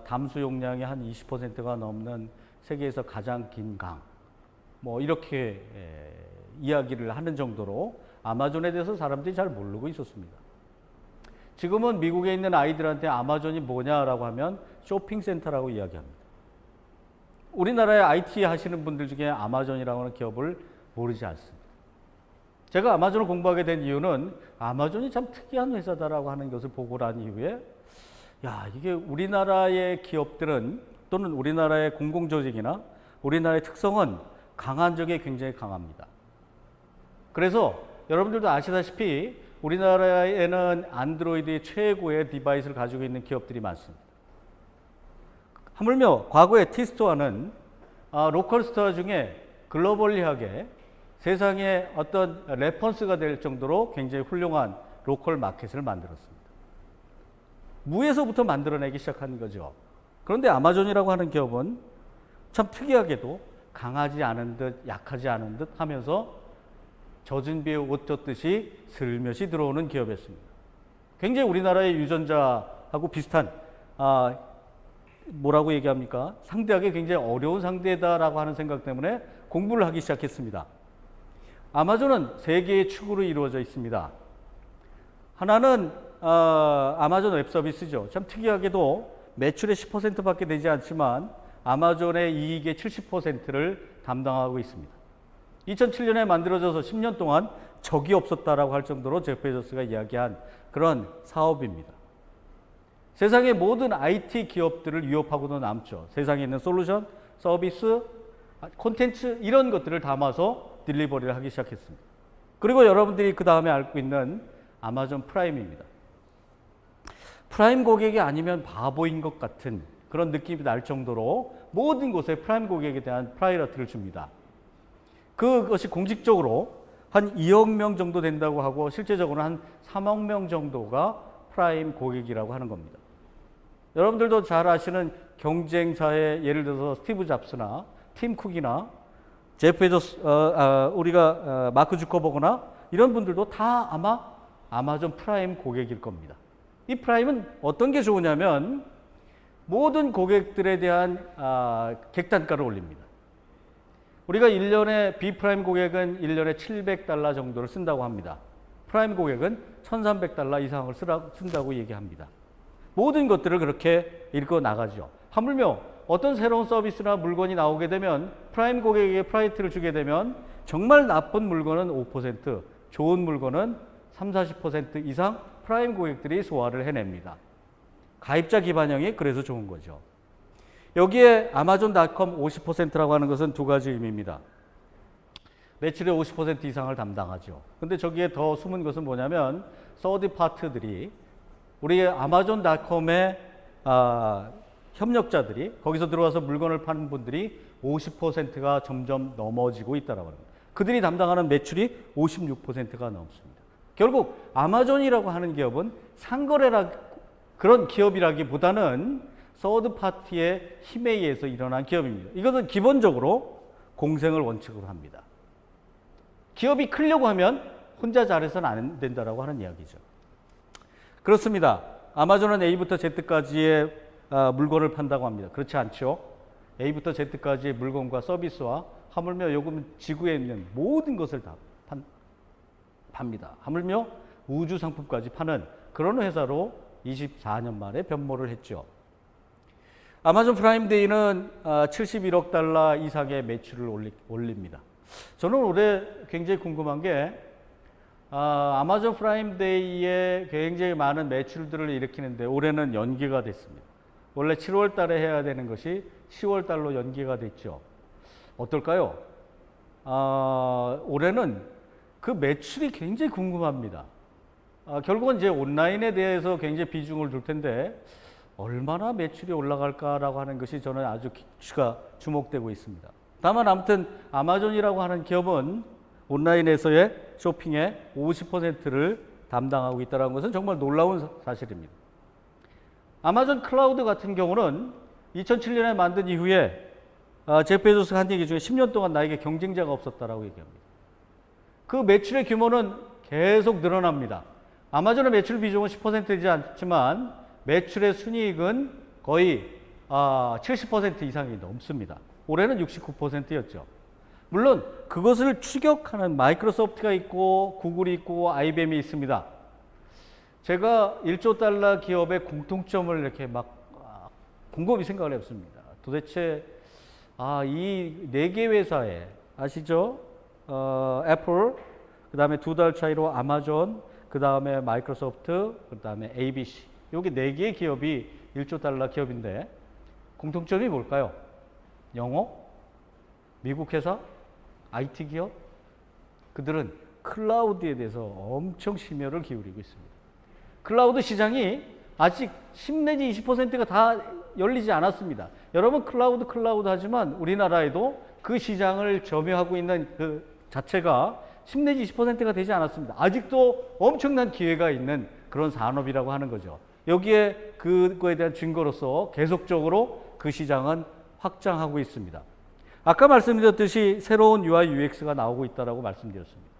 Speaker 2: 담수 용량의 한 20%가 넘는 세계에서 가장 긴 강, 뭐 이렇게 이야기를 하는 정도로 아마존에 대해서 사람들이 잘 모르고 있었습니다. 지금은 미국에 있는 아이들한테 아마존이 뭐냐라고 하면 쇼핑센터라고 이야기합니다. 우리나라에 IT 하시는 분들 중에 아마존이라고 하는 기업을 모르지 않습니다. 제가 아마존을 공부하게 된 이유는 아마존이 참 특이한 회사다라고 하는 것을 보고 난 이후에 야, 이게 우리나라의 기업들은 또는 우리나라의 공공조직이나 우리나라의 특성은 강한 적에 굉장히 강합니다. 그래서 여러분들도 아시다시피 우리나라에는 안드로이드의 최고의 디바이스를 가지고 있는 기업들이 많습니다. 하물며 과거에 T스토어는 로컬 스토어 중에 글로벌리하게 세상에 어떤 레퍼런스가 될 정도로 굉장히 훌륭한 로컬 마켓을 만들었습니다. 무에서부터 만들어내기 시작한 거죠. 그런데 아마존이라고 하는 기업은 참 특이하게도 강하지 않은 듯 약하지 않은 듯 하면서 젖은 비에 옷 젖듯이 슬며시 들어오는 기업이었습니다. 굉장히 우리나라의 유전자하고 비슷한 뭐라고 얘기합니까? 상대하기 굉장히 어려운 상대다라고 하는 생각 때문에 공부를 하기 시작했습니다. 아마존은 세 개의 축으로 이루어져 있습니다. 하나는 아마존 웹 서비스죠. 참 특이하게도 매출의 10%밖에 되지 않지만 아마존의 이익의 70%를 담당하고 있습니다. 2007년에 만들어져서 10년 동안 적이 없었다라고 할 정도로 제프 베조스가 이야기한 그런 사업입니다. 세상의 모든 IT 기업들을 위협하고도 남죠. 세상에 있는 솔루션, 서비스, 콘텐츠 이런 것들을 담아서 딜리버리를 하기 시작했습니다. 그리고 여러분들이 그 다음에 알고 있는 아마존 프라임입니다. 프라임 고객이 아니면 바보인 것 같은 그런 느낌이 날 정도로 모든 곳에 프라임 고객에 대한 프라이어티를 줍니다. 그것이 공식적으로 한 2억 명 정도 된다고 하고 실제적으로는 한 3억 명 정도가 프라임 고객이라고 하는 겁니다. 여러분들도 잘 아시는 경쟁사의 예를 들어서 스티브 잡스나 팀 쿡이나 제프 베조스, 우리가 마크 주커버그나 이런 분들도 다 아마 아마존 프라임 고객일 겁니다. 이 프라임은 어떤 게 좋으냐면 모든 고객들에 대한 객단가를 올립니다. 우리가 1년에 비프라임 고객은 1년에 $700 정도를 쓴다고 합니다. 프라임 고객은 $1,300 이상을 쓴다고 얘기합니다. 모든 것들을 그렇게 읽어 나가죠. 하물며 어떤 새로운 서비스나 물건이 나오게 되면 프라임 고객에게 프라이어티를 주게 되면 정말 나쁜 물건은 5%, 좋은 물건은 30-40% 이상 프라임 고객들이 소화를 해냅니다. 가입자 기반형이 그래서 좋은 거죠. 여기에 아마존닷컴 50%라고 하는 것은 두 가지 의미입니다. 매출의 50% 이상을 담당하죠. 근데 저기에 더 숨은 것은 뭐냐면 서드 파트들이 우리 아마존닷컴의 협력자들이 거기서 들어와서 물건을 파는 분들이 50%가 점점 넘어지고 있다라고 합니다. 그들이 담당하는 매출이 56%가 넘습니다. 결국 아마존이라고 하는 기업은 상거래라 그런 기업이라기보다는 서드 파티의 힘에 의해서 일어난 기업입니다. 이것은 기본적으로 공생을 원칙으로 합니다. 기업이 크려고 하면 혼자 잘해서는 안 된다라고 하는 이야기죠. 그렇습니다. 아마존은 A부터 Z까지의 물건을 판다고 합니다. 그렇지 않죠? A부터 Z까지의 물건과 서비스와 하물며 요금 지구에 있는 모든 것을 다 판다. 팝니다. 하물며 우주 상품까지 파는 그런 회사로 24년 만에 변모를 했죠. 아마존 프라임데이는 71억 달러 이상의 매출을 올립니다. 저는 올해 굉장히 궁금한 게 아마존 프라임데이에 굉장히 많은 매출들을 일으키는데 올해는 연기가 됐습니다. 원래 7월 달에 해야 되는 것이 10월 달로 연기가 됐죠. 어떨까요? 올해는 그 매출이 굉장히 궁금합니다. 결국은 이제 온라인에 대해서 굉장히 비중을 둘 텐데 얼마나 매출이 올라갈까라고 하는 것이 저는 아주 주목되고 있습니다. 다만 아무튼 아마존이라고 하는 기업은 온라인에서의 쇼핑의 50%를 담당하고 있다는 것은 정말 놀라운 사실입니다. 아마존 클라우드 같은 경우는 2007년에 만든 이후에 제프 베조스가 한 얘기 중에 10년 동안 나에게 경쟁자가 없었다라고 얘기합니다. 그 매출의 규모는 계속 늘어납니다. 아마존의 매출 비중은 10% 되지 않지만 매출의 순이익은 거의 70% 이상이 넘습니다. 올해는 69%였죠. 물론 그것을 추격하는 마이크로소프트가 있고 구글이 있고 IBM이 있습니다. 제가 1조 달러 기업의 공통점을 이렇게 막 곰곰이 생각을 해봤습니다. 도대체 이 4개 회사에 아시죠? 애플, 그 다음에 2달 차이로 아마존, 그 다음에 마이크로소프트, 그 다음에 ABC. 여기 4개의 기업이 1조 달러 기업인데 공통점이 뭘까요? 영어? 미국 회사? IT 기업? 그들은 클라우드에 대해서 엄청 심혈을 기울이고 있습니다. 클라우드 시장이 아직 10 내지 20%가 다 열리지 않았습니다. 여러분 클라우드 하지만 우리나라에도 그 시장을 점유하고 있는 그 자체가 10 내지 20%가 되지 않았습니다. 아직도 엄청난 기회가 있는 그런 산업이라고 하는 거죠. 여기에 그거에 대한 증거로서 계속적으로 그 시장은 확장하고 있습니다. 아까 말씀드렸듯이 새로운 UI, UX가 나오고 있다고 말씀드렸습니다.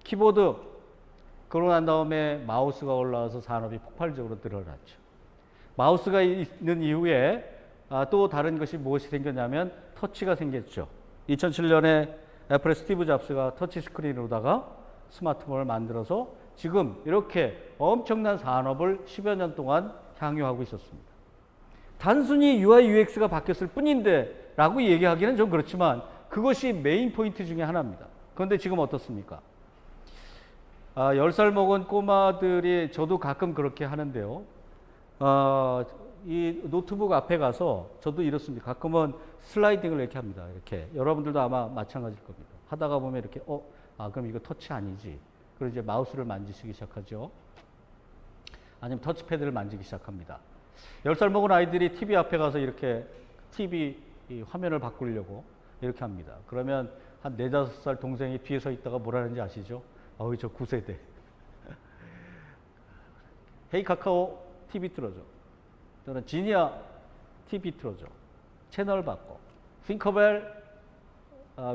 Speaker 2: 키보드, 그러고 난 다음에 마우스가 올라와서 산업이 폭발적으로 늘어났죠. 마우스가 있는 이후에 또 다른 것이 무엇이 생겼냐면 터치가 생겼죠. 2007년에 애플의 스티브 잡스가 터치 스크린으로다가 스마트폰을 만들어서 지금 이렇게 엄청난 산업을 10여 년 동안 향유하고 있었습니다. 단순히 UI, UX가 바뀌었을 뿐인데 라고 얘기하기는 좀 그렇지만 그것이 메인 포인트 중에 하나입니다. 그런데 지금 어떻습니까? 10살 먹은 꼬마들이 저도 가끔 그렇게 하는데요. 이 노트북 앞에 가서 저도 이렇습니다. 가끔은 슬라이딩을 이렇게 합니다. 이렇게. 여러분들도 아마 마찬가지일 겁니다. 하다가 보면 이렇게 그럼 이거 터치 아니지. 그리고 이제 마우스를 만지시기 시작하죠. 아니면 터치패드를 만지기 시작합니다. 10살 먹은 아이들이 TV 앞에 가서 이렇게 TV 화면을 바꾸려고 이렇게 합니다. 그러면 한 4, 5살 동생이 뒤에 서 있다가 뭐라는지 아시죠? 저 9세대. 헤이 카카오 TV 틀어줘. 또는 지니아 TV 틀어줘. 채널 바꿔. 핑커벨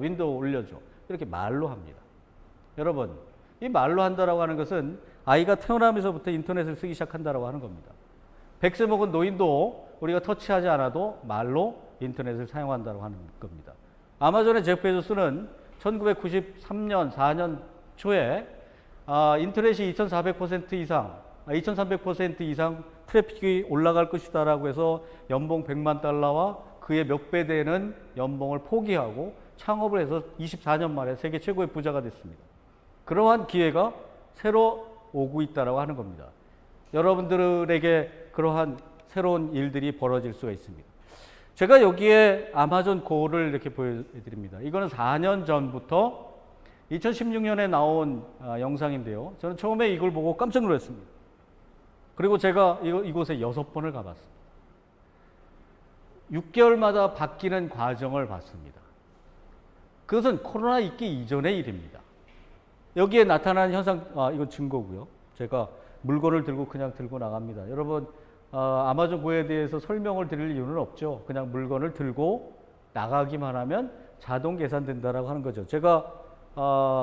Speaker 2: 윈도우 올려줘. 이렇게 말로 합니다. 여러분, 이 말로 한다라고 하는 것은 아이가 태어나면서부터 인터넷을 쓰기 시작한다라고 하는 겁니다. 100세 먹은 노인도 우리가 터치하지 않아도 말로 인터넷을 사용한다고 하는 겁니다. 아마존의 제프 베조스는 1993년, 4년 초에 인터넷이 2400% 이상, 2300% 이상 트래픽이 올라갈 것이다라고 해서 연봉 100만 달러와 그의 몇 배 되는 연봉을 포기하고 창업을 해서 24년 만에 세계 최고의 부자가 됐습니다. 그러한 기회가 새로 오고 있다라고 하는 겁니다. 여러분들에게 그러한 새로운 일들이 벌어질 수가 있습니다. 제가 여기에 아마존 고를 이렇게 보여드립니다. 이거는 4년 전부터 2016년에 나온 영상인데요. 저는 처음에 이걸 보고 깜짝 놀랐습니다. 그리고 제가 이곳에 6번을 가봤습니다. 6개월마다 바뀌는 과정을 봤습니다. 그것은 코로나 있기 이전의 일입니다. 여기에 나타나는 현상, 이건 증거고요. 제가 물건을 들고 그냥 들고 나갑니다. 여러분, 아마존 고에 대해서 설명을 드릴 이유는 없죠. 그냥 물건을 들고 나가기만 하면 자동 계산된다라고 하는 거죠. 제가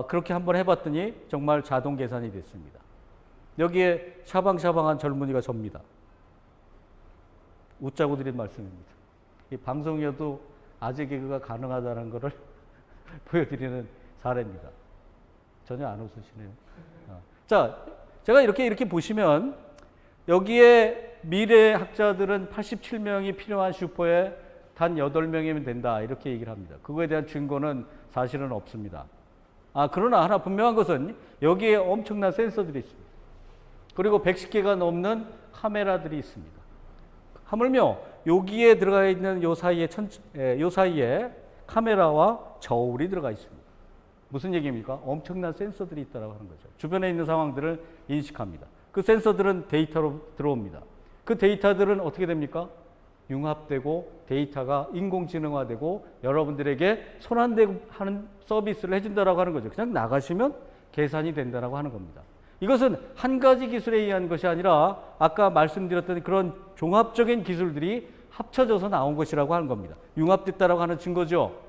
Speaker 2: 그렇게 한번 해봤더니 정말 자동 계산이 됐습니다. 여기에 샤방샤방한 젊은이가 접니다. 웃자고 드린 말씀입니다. 이 방송이어도 아재 개그가 가능하다는 것을 보여드리는 사례입니다. 전혀 안 웃으시네요. 자, 제가 이렇게 보시면 여기에 미래 학자들은 87명이 필요한 슈퍼에 단 8명이면 된다 이렇게 얘기를 합니다. 그거에 대한 증거는 사실은 없습니다. 그러나 하나 분명한 것은 여기에 엄청난 센서들이 있습니다. 그리고 110개가 넘는 카메라들이 있습니다. 하물며 여기에 들어가 있는 요 사이에 카메라와 저울이 들어가 있습니다. 무슨 얘기입니까? 엄청난 센서들이 있다고 하는 거죠. 주변에 있는 상황들을 인식합니다. 그 센서들은 데이터로 들어옵니다. 그 데이터들은 어떻게 됩니까? 융합되고 데이터가 인공지능화되고 여러분들에게 손 안 대고 하는 서비스를 해준다라고 하는 거죠. 그냥 나가시면 계산이 된다라고 하는 겁니다. 이것은 한 가지 기술에 의한 것이 아니라 아까 말씀드렸던 그런 종합적인 기술들이 합쳐져서 나온 것이라고 하는 겁니다. 융합됐다라고 하는 증거죠.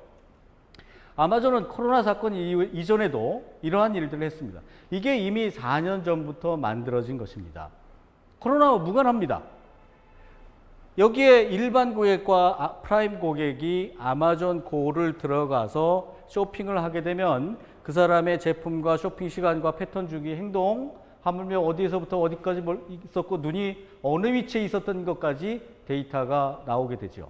Speaker 2: 아마존은 코로나 사건 이전에도 이러한 일들을 했습니다. 이게 이미 4년 전부터 만들어진 것입니다. 코로나와 무관합니다. 여기에 일반 고객과 프라임 고객이 아마존 고를 들어가서 쇼핑을 하게 되면 그 사람의 제품과 쇼핑 시간과 패턴 주기 행동, 하물며 어디에서부터 어디까지 있었고 눈이 어느 위치에 있었던 것까지 데이터가 나오게 되죠.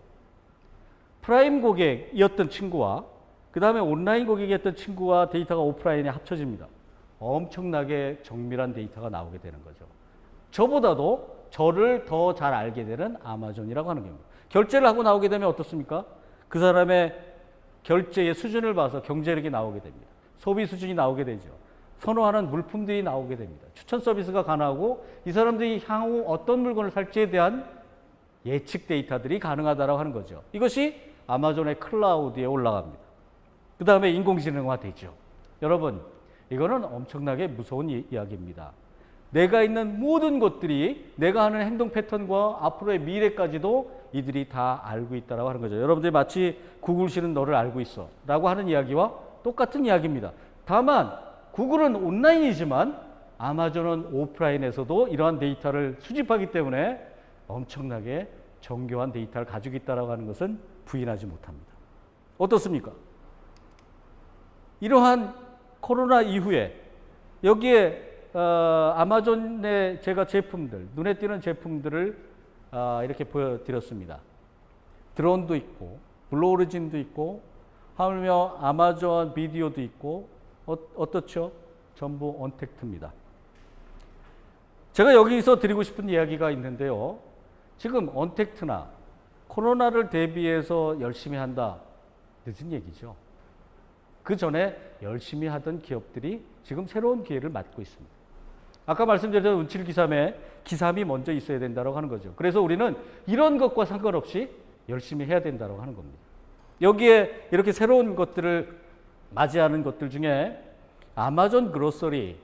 Speaker 2: 프라임 고객이었던 친구와 그 다음에 온라인 고객이었던 친구와 데이터가 오프라인에 합쳐집니다. 엄청나게 정밀한 데이터가 나오게 되는 거죠. 저보다도 저를 더 잘 알게 되는 아마존이라고 하는 겁니다. 결제를 하고 나오게 되면 어떻습니까? 그 사람의 결제의 수준을 봐서 경제력이 나오게 됩니다. 소비 수준이 나오게 되죠. 선호하는 물품들이 나오게 됩니다. 추천 서비스가 가능하고 이 사람들이 향후 어떤 물건을 살지에 대한 예측 데이터들이 가능하다고 하는 거죠. 이것이 아마존의 클라우드에 올라갑니다. 그 다음에 인공지능화 되죠. 여러분, 이거는 엄청나게 무서운 이야기입니다. 내가 있는 모든 것들이 내가 하는 행동 패턴과 앞으로의 미래까지도 이들이 다 알고 있다고 하는 거죠. 여러분들이 마치 구글씨는 너를 알고 있어 라고 하는 이야기와 똑같은 이야기입니다. 다만 구글은 온라인이지만 아마존은 오프라인에서도 이러한 데이터를 수집하기 때문에 엄청나게 정교한 데이터를 가지고 있다고 하는 것은 부인하지 못합니다. 어떻습니까? 이러한 코로나 이후에 여기에 아마존의 제가 제품들, 눈에 띄는 제품들을 이렇게 보여드렸습니다. 드론도 있고, 블루오리진도 있고, 하물며 아마존 비디오도 있고, 어떻죠? 전부 언택트입니다. 제가 여기서 드리고 싶은 이야기가 있는데요. 지금 언택트나 코로나를 대비해서 열심히 한다. 늦은 얘기죠. 그 전에 열심히 하던 기업들이 지금 새로운 기회를 맞고 있습니다. 아까 말씀드렸던 운칠기삼에 기삼이 먼저 있어야 된다고 하는 거죠. 그래서 우리는 이런 것과 상관없이 열심히 해야 된다고 하는 겁니다. 여기에 이렇게 새로운 것들을 맞이하는 것들 중에 아마존 그로서리,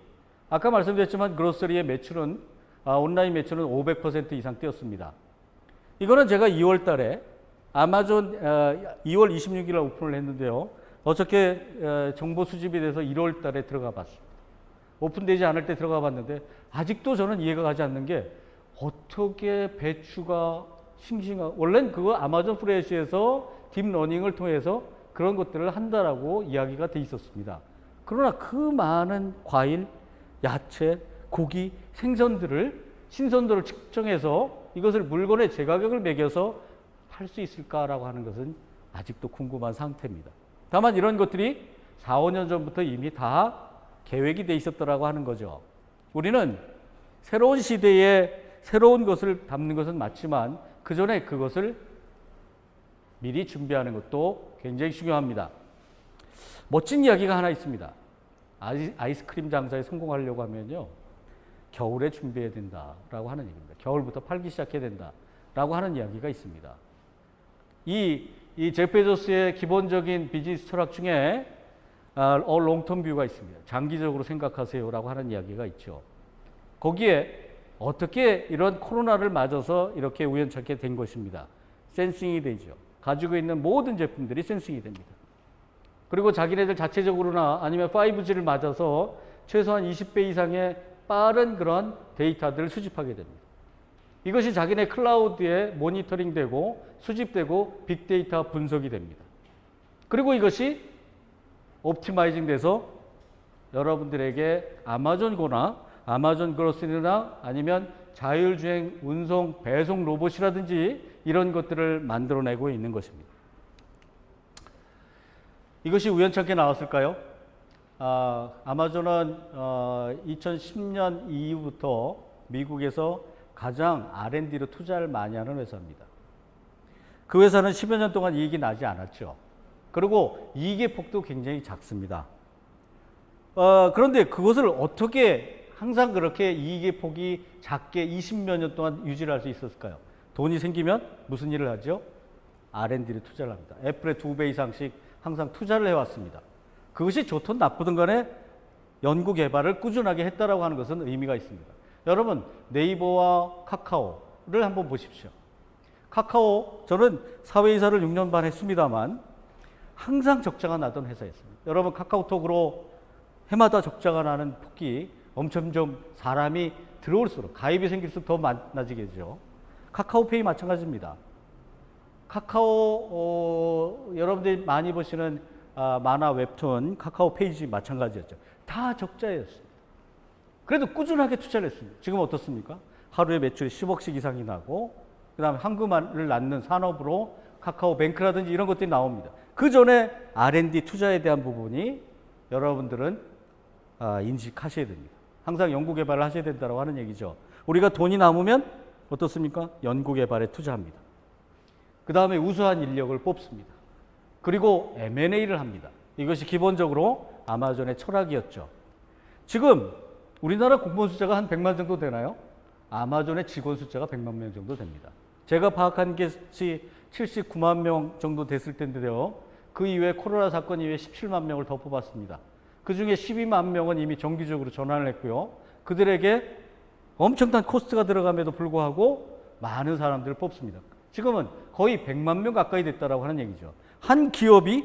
Speaker 2: 아까 말씀드렸지만 그로서리의 매출은 온라인 매출은 500% 이상 뛰었습니다. 이거는 제가 2월 달에 아마존 2월 26일 날 오픈을 했는데요. 어저께 정보 수집이 돼서 1월 달에 들어가 봤습니다. 오픈되지 않을 때 들어가 봤는데 아직도 저는 이해가 가지 않는 게 어떻게 배추가 싱싱하고 원래는 그거 아마존 프레시에서 딥러닝을 통해서 그런 것들을 한다라고 이야기가 돼 있었습니다. 그러나 그 많은 과일, 야채, 고기, 생선들을 신선도를 측정해서 이것을 물건의 제가격을 매겨서 할 수 있을까라고 하는 것은 아직도 궁금한 상태입니다. 다만 이런 것들이 4, 5년 전부터 이미 다 계획이 돼 있었더라고 하는 거죠. 우리는 새로운 시대에 새로운 것을 담는 것은 맞지만 그 전에 그것을 미리 준비하는 것도 굉장히 중요합니다. 멋진 이야기가 하나 있습니다. 아이스크림 장사에 성공하려고 하면요. 겨울에 준비해야 된다라고 하는 얘기입니다. 겨울부터 팔기 시작해야 된다라고 하는 이야기가 있습니다. 이 제프 베조스의 기본적인 비즈니스 철학 중에 롱텀 뷰가 있습니다. 장기적으로 생각하세요라고 하는 이야기가 있죠. 거기에 어떻게 이런 코로나를 맞아서 이렇게 우연찮게 된 것입니다. 센싱이 되죠. 가지고 있는 모든 제품들이 센싱이 됩니다. 그리고 자기네들 자체적으로나 아니면 5G를 맞아서 최소한 20배 이상의 빠른 그런 데이터들을 수집하게 됩니다. 이것이 자기네 클라우드에 모니터링되고 수집되고 빅데이터 분석이 됩니다. 그리고 이것이 옵티마이징 돼서 여러분들에게 아마존고나 아마존 그로스리나 아니면 자율주행 운송 배송 로봇이라든지 이런 것들을 만들어내고 있는 것입니다. 이것이 우연찮게 나왔을까요? 아마존은 2010년 이후부터 미국에서 가장 R&D로 투자를 많이 하는 회사입니다. 그 회사는 10여 년 동안 이익이 나지 않았죠. 그리고 이익의 폭도 굉장히 작습니다. 그런데 그것을 어떻게 항상 그렇게 이익의 폭이 작게 20몇 년 동안 유지를 할 수 있었을까요? 돈이 생기면 무슨 일을 하죠? R&D를 투자를 합니다. 애플의 2배 이상씩 항상 투자를 해왔습니다. 그것이 좋든 나쁘든 간에 연구 개발을 꾸준하게 했다라고 하는 것은 의미가 있습니다. 여러분, 네이버와 카카오를 한번 보십시오. 카카오, 저는 사회이사를 6년 반 했습니다만 항상 적자가 나던 회사였습니다. 여러분, 카카오톡으로 해마다 적자가 나는 폭이 엄청 좀 사람이 들어올수록 가입이 생길수록 더 많아지겠죠. 카카오페이 마찬가지입니다. 카카오 여러분들이 많이 보시는 만화 웹툰 카카오 페이지 마찬가지였죠. 다 적자였습니다. 그래도 꾸준하게 투자를 했습니다. 지금 어떻습니까? 하루에 매출이 10억씩 이상이 나고 그 다음에 한국말을 낳는 산업으로 카카오뱅크라든지 이런 것들이 나옵니다. 그 전에 R&D 투자에 대한 부분이 여러분들은 인식하셔야 됩니다. 항상 연구개발을 하셔야 된다고 하는 얘기죠. 우리가 돈이 남으면 어떻습니까? 연구개발에 투자합니다. 그 다음에 우수한 인력을 뽑습니다. 그리고 M&A를 합니다. 이것이 기본적으로 아마존의 철학이었죠. 지금 우리나라 공무원 숫자가 한 100만 정도 되나요? 아마존의 직원 숫자가 100만 명 정도 됩니다. 제가 파악한 것이 79만 명 정도 됐을 텐데요. 그 이후에 코로나 사건 이후에 17만 명을 더 뽑았습니다. 그 중에 12만 명은 이미 정기적으로 전환을 했고요. 그들에게 엄청난 코스트가 들어감에도 불구하고 많은 사람들을 뽑습니다. 지금은 거의 100만 명 가까이 됐다라고 하는 얘기죠. 한 기업이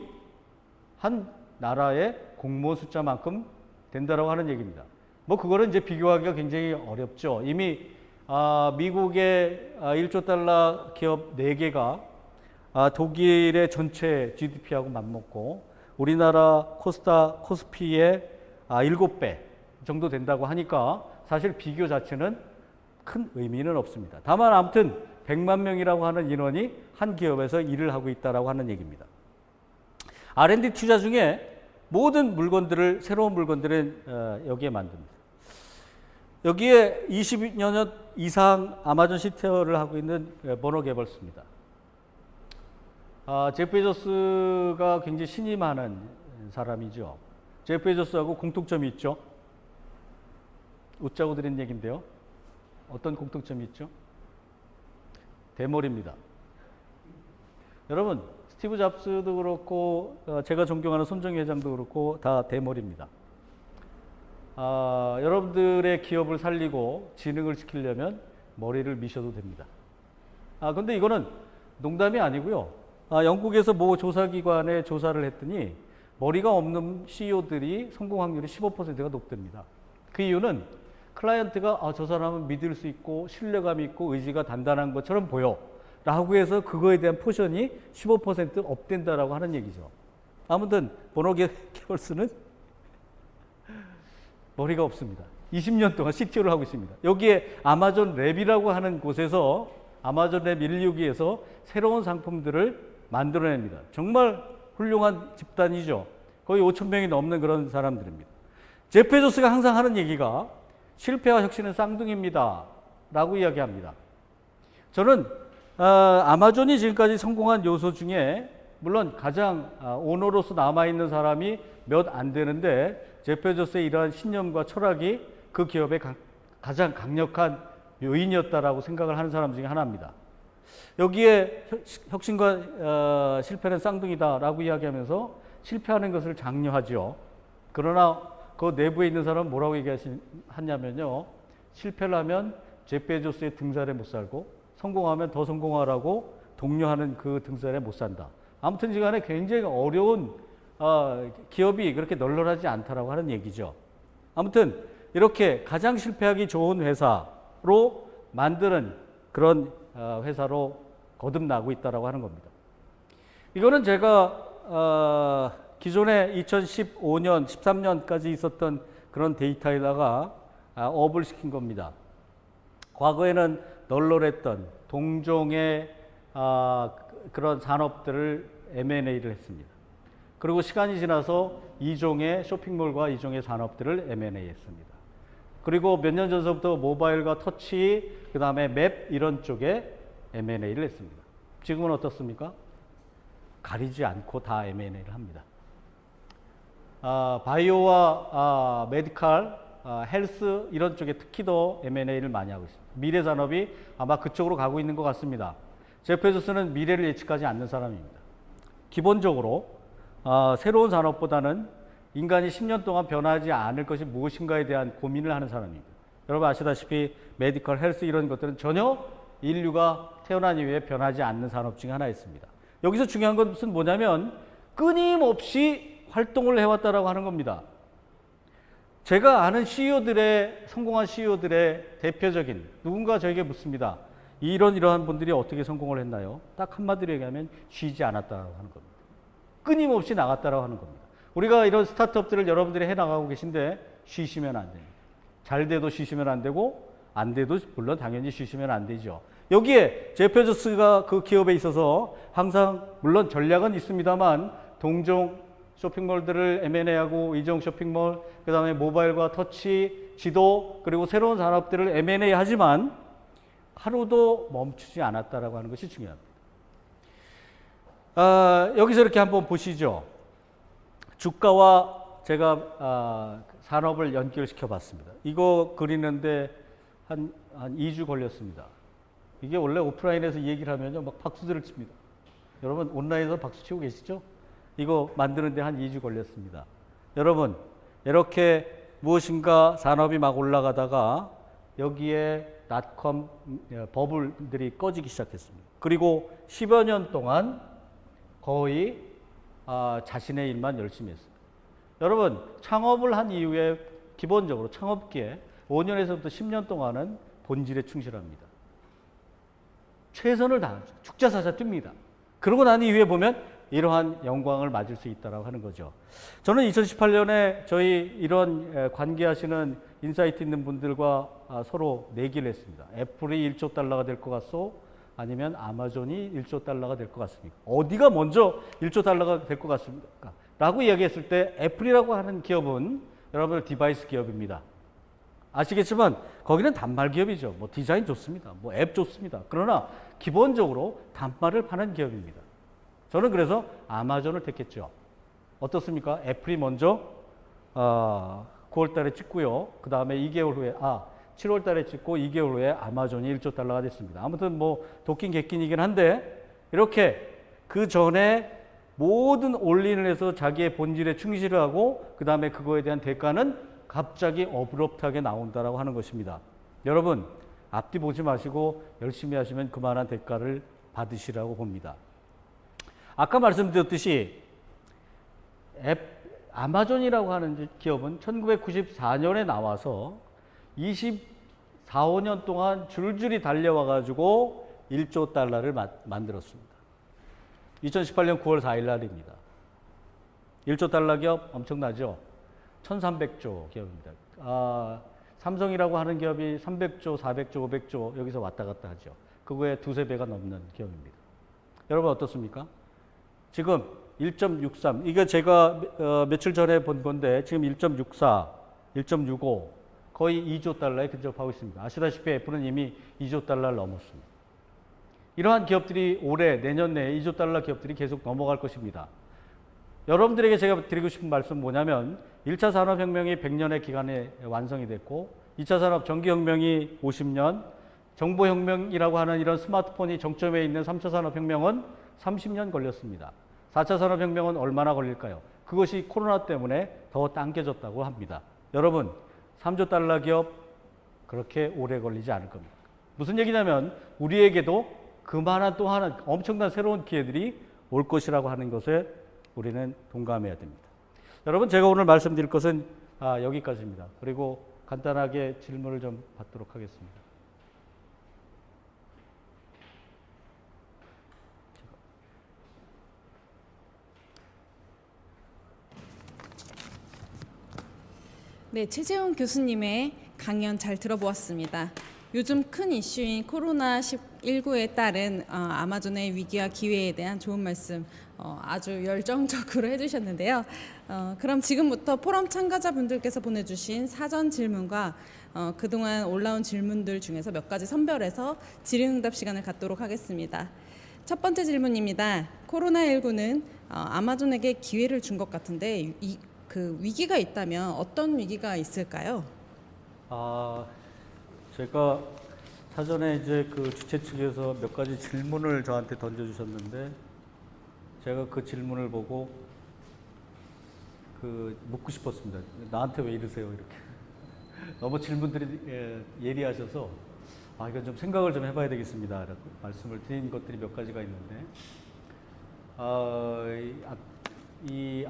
Speaker 2: 한 나라의 공무원 숫자만큼 된다라고 하는 얘기입니다. 뭐 그거는 이제 비교하기가 굉장히 어렵죠. 이미 미국의 1조 달러 기업 4개가 독일의 전체 GDP하고 맞먹고 우리나라 코스피의 7배 정도 된다고 하니까 사실 비교 자체는 큰 의미는 없습니다. 다만 아무튼 100만 명이라고 하는 인원이 한 기업에서 일을 하고 있다라고 하는 얘기입니다. R&D 투자 중에 모든 물건들을 새로운 물건들은 여기에 만듭니다. 여기에 20여 년 이상 아마존 CTO를 하고 있는 버너 게벌스입니다. 제프 베조스가 굉장히 신임하는 사람이죠. 제프 베조스하고 공통점이 있죠. 웃자고 드린 얘기인데요. 어떤 공통점이 있죠? 대머리입니다. 여러분, 스티브 잡스도 그렇고 제가 존경하는 손정희 회장도 그렇고 다 대머리입니다. 여러분들의 기업을 살리고 진흥을 시키려면 머리를 미셔도 됩니다. 근데 이거는 농담이 아니고요. 영국에서 모 조사기관에 조사를 했더니 머리가 없는 CEO들이 성공 확률이 15%가 높답니다. 그 이유는 클라이언트가 저 사람은 믿을 수 있고 신뢰감이 있고 의지가 단단한 것처럼 보여 라고 해서 그거에 대한 포션이 15% 업된다라고 하는 얘기죠. 아무튼 버너 게벌스는 머리가 없습니다. 20년 동안 CTO를 하고 있습니다. 여기에 아마존 랩이라고 하는 곳에서 아마존 랩 162에서 새로운 상품들을 만들어냅니다. 정말 훌륭한 집단이죠. 거의 5천 명이 넘는 그런 사람들입니다. 제프 베조스가 항상 하는 얘기가 실패와 혁신은 쌍둥이입니다 라고 이야기합니다. 저는 아마존이 지금까지 성공한 요소 중에 물론 가장 오너로서 남아있는 사람이 몇 안 되는데 제프 베조스의 이러한 신념과 철학이 그 기업의 가장 강력한 요인이었다라고 생각을 하는 사람 중에 하나입니다. 여기에 혁신과 실패는 쌍둥이다라고 이야기하면서 실패하는 것을 장려하죠. 그러나 그 내부에 있는 사람은 뭐라고 얘기하냐면요. 실패를 하면 제프 베조스의 등살에 못 살고 성공하면 더 성공하라고 독려하는 그 등살에 못 산다. 아무튼 시간에 굉장히 어려운 기업이 그렇게 널널하지 않다라고 하는 얘기죠. 아무튼 이렇게 가장 실패하기 좋은 회사로 만드는 그런 회사로 거듭나고 있다라고 하는 겁니다. 이거는 제가 기존에 2015년, 13년까지 있었던 그런 데이터에다가 업을 시킨 겁니다. 과거에는 널널했던 동종의 그런 산업들을 M&A를 했습니다. 그리고 시간이 지나서 이종의 쇼핑몰과 이종의 산업들을 M&A 했습니다. 그리고 몇 년 전서부터 모바일과 터치, 그 다음에 맵 이런 쪽에 M&A를 했습니다. 지금은 어떻습니까? 가리지 않고 다 M&A를 합니다. 바이오와 메디칼, 헬스 이런 쪽에 특히 더 M&A를 많이 하고 있습니다. 미래 산업이 아마 그쪽으로 가고 있는 것 같습니다. 제프 베조스는 미래를 예측하지 않는 사람입니다. 기본적으로 새로운 산업보다는 인간이 10년 동안 변하지 않을 것이 무엇인가에 대한 고민을 하는 사람입니다. 여러분 아시다시피 메디컬, 헬스 이런 것들은 전혀 인류가 태어난 이후에 변하지 않는 산업 중에 하나였습니다. 여기서 중요한 것은 뭐냐면 끊임없이 활동을 해왔다라고 하는 겁니다. 제가 아는 CEO들의, 성공한 CEO들의 대표적인 누군가 저에게 묻습니다. 이러한 분들이 어떻게 성공을 했나요? 딱 한마디로 얘기하면 쉬지 않았다라고 하는 겁니다. 끊임없이 나갔다라고 하는 겁니다. 우리가 이런 스타트업들을 여러분들이 해나가고 계신데 쉬시면 안 됩니다. 잘 돼도 쉬시면 안 되고 안 돼도 물론 당연히 쉬시면 안 되죠. 여기에 제프 베조스가 그 기업에 있어서 항상 물론 전략은 있습니다만 동종 쇼핑몰들을 M&A하고 이종 쇼핑몰, 그 다음에 모바일과 터치, 지도 그리고 새로운 산업들을 M&A 하지만 하루도 멈추지 않았다라고 하는 것이 중요합니다. 여기서 이렇게 한번 보시죠. 주가와 제가 산업을 연결시켜 봤습니다. 이거 그리는데 한 2주 걸렸습니다. 이게 원래 오프라인에서 얘기를 하면요, 막 박수들을 칩니다. 여러분 온라인에서 박수 치고 계시죠? 이거 만드는데 한 2주 걸렸습니다. 여러분 이렇게 무엇인가 산업이 막 올라가다가 여기에 닷컴 버블들이 꺼지기 시작했습니다. 그리고 10여 년 동안 거의 자신의 일만 열심히 했습니다. 여러분 창업을 한 이후에 기본적으로 창업기에 5년에서부터 10년 동안은 본질에 충실합니다. 최선을 다하죠. 죽자사자 뜁니다. 그러고 난 이후에 보면 이러한 영광을 맞을 수 있다고 하는 거죠. 저는 2018년에 저희 이런 관계하시는 인사이트 있는 분들과 서로 내기를 했습니다. 애플이 1조 달러가 될 것 같소? 아니면 아마존이 1조 달러가 될 것 같습니까? 어디가 먼저 1조 달러가 될 것 같습니까? 라고 이야기했을 때 애플이라고 하는 기업은 여러분 디바이스 기업입니다. 아시겠지만 거기는 단말 기업이죠. 뭐 디자인 좋습니다. 뭐 앱 좋습니다. 그러나 기본적으로 단말을 파는 기업입니다. 저는 그래서 아마존을 택했죠. 어떻습니까? 애플이 먼저 9월 달에 찍고요. 그 다음에 2개월 후에 7월 달에 찍고 2개월 후에 아마존이 1조 달러가 됐습니다. 아무튼 뭐 도끼인 객긴이긴 한데 이렇게 그 전에 모든 올인을 해서 자기의 본질에 충실을 하고 그 다음에 그거에 대한 대가는 갑자기 어브럽트하게 나온다라고 하는 것입니다. 여러분 앞뒤 보지 마시고 열심히 하시면 그만한 대가를 받으시라고 봅니다. 아까 말씀드렸듯이 아마존이라고 하는 기업은 1994년에 나와서 24, 5년 동안 줄줄이 달려와 가지고 1조 달러를 만들었습니다. 2018년 9월 4일 날입니다. 1조 달러 기업 엄청나죠? 1300조 기업입니다. 삼성이라고 하는 기업이 300조, 400조, 500조 여기서 왔다 갔다 하죠. 그거에 두세 배가 넘는 기업입니다. 여러분 어떻습니까? 지금 1.63 이게 제가 며칠 전에 본 건데 지금 1.64, 1.65 거의 2조 달러에 근접하고 있습니다. 아시다시피 애플은 이미 2조 달러를 넘었습니다. 이러한 기업들이 올해 내년 내에 2조 달러 기업들이 계속 넘어갈 것입니다. 여러분들에게 제가 드리고 싶은 말씀은 뭐냐면 1차 산업혁명이 100년의 기간에 완성이 됐고 2차 산업 전기혁명이 50년, 정보혁명이라고 하는 이런 스마트폰이 정점에 있는 3차 산업혁명은 30년 걸렸습니다. 4차 산업혁명은 얼마나 걸릴까요? 그것이 코로나 때문에 더 당겨졌다고 합니다. 여러분 3조 달러 기업 그렇게 오래 걸리지 않을 겁니다. 무슨 얘기냐면 우리에게도 그만한 또 하나 엄청난 새로운 기회들이 올 것이라고 하는 것에 우리는 동감해야 됩니다. 여러분 제가 오늘 말씀드릴 것은 여기까지입니다. 그리고 간단하게 질문을 좀 받도록 하겠습니다.
Speaker 1: 네, 최재훈 교수님의 강연 잘 들어보았습니다. 요즘 큰 이슈인 코로나19에 따른 아마존의 위기와 기회에 대한 좋은 말씀 아주 열정적으로 해주셨는데요. 그럼 지금부터 포럼 참가자분들께서 보내주신 사전 질문과 그동안 올라온 질문들 중에서 몇 가지 선별해서 질의응답 시간을 갖도록 하겠습니다. 첫 번째 질문입니다. 코로나19는 아마존에게 기회를 준 것 같은데 그 위기가 있다면 어떤 위기가 있을까요?
Speaker 2: 제가 사전에 이제 그 주최 측에서 몇 가지 질문을 저한테 던져주셨는데 제가 그 질문을 보고 묻고 싶었습니다. 나한테 왜 이러세요? 이렇게. 너무 질문들이 예리하셔서 이건 좀 생각을 좀 해봐야 되겠습니다. 라고 말씀을 드린 것들이 몇 가지가 있는데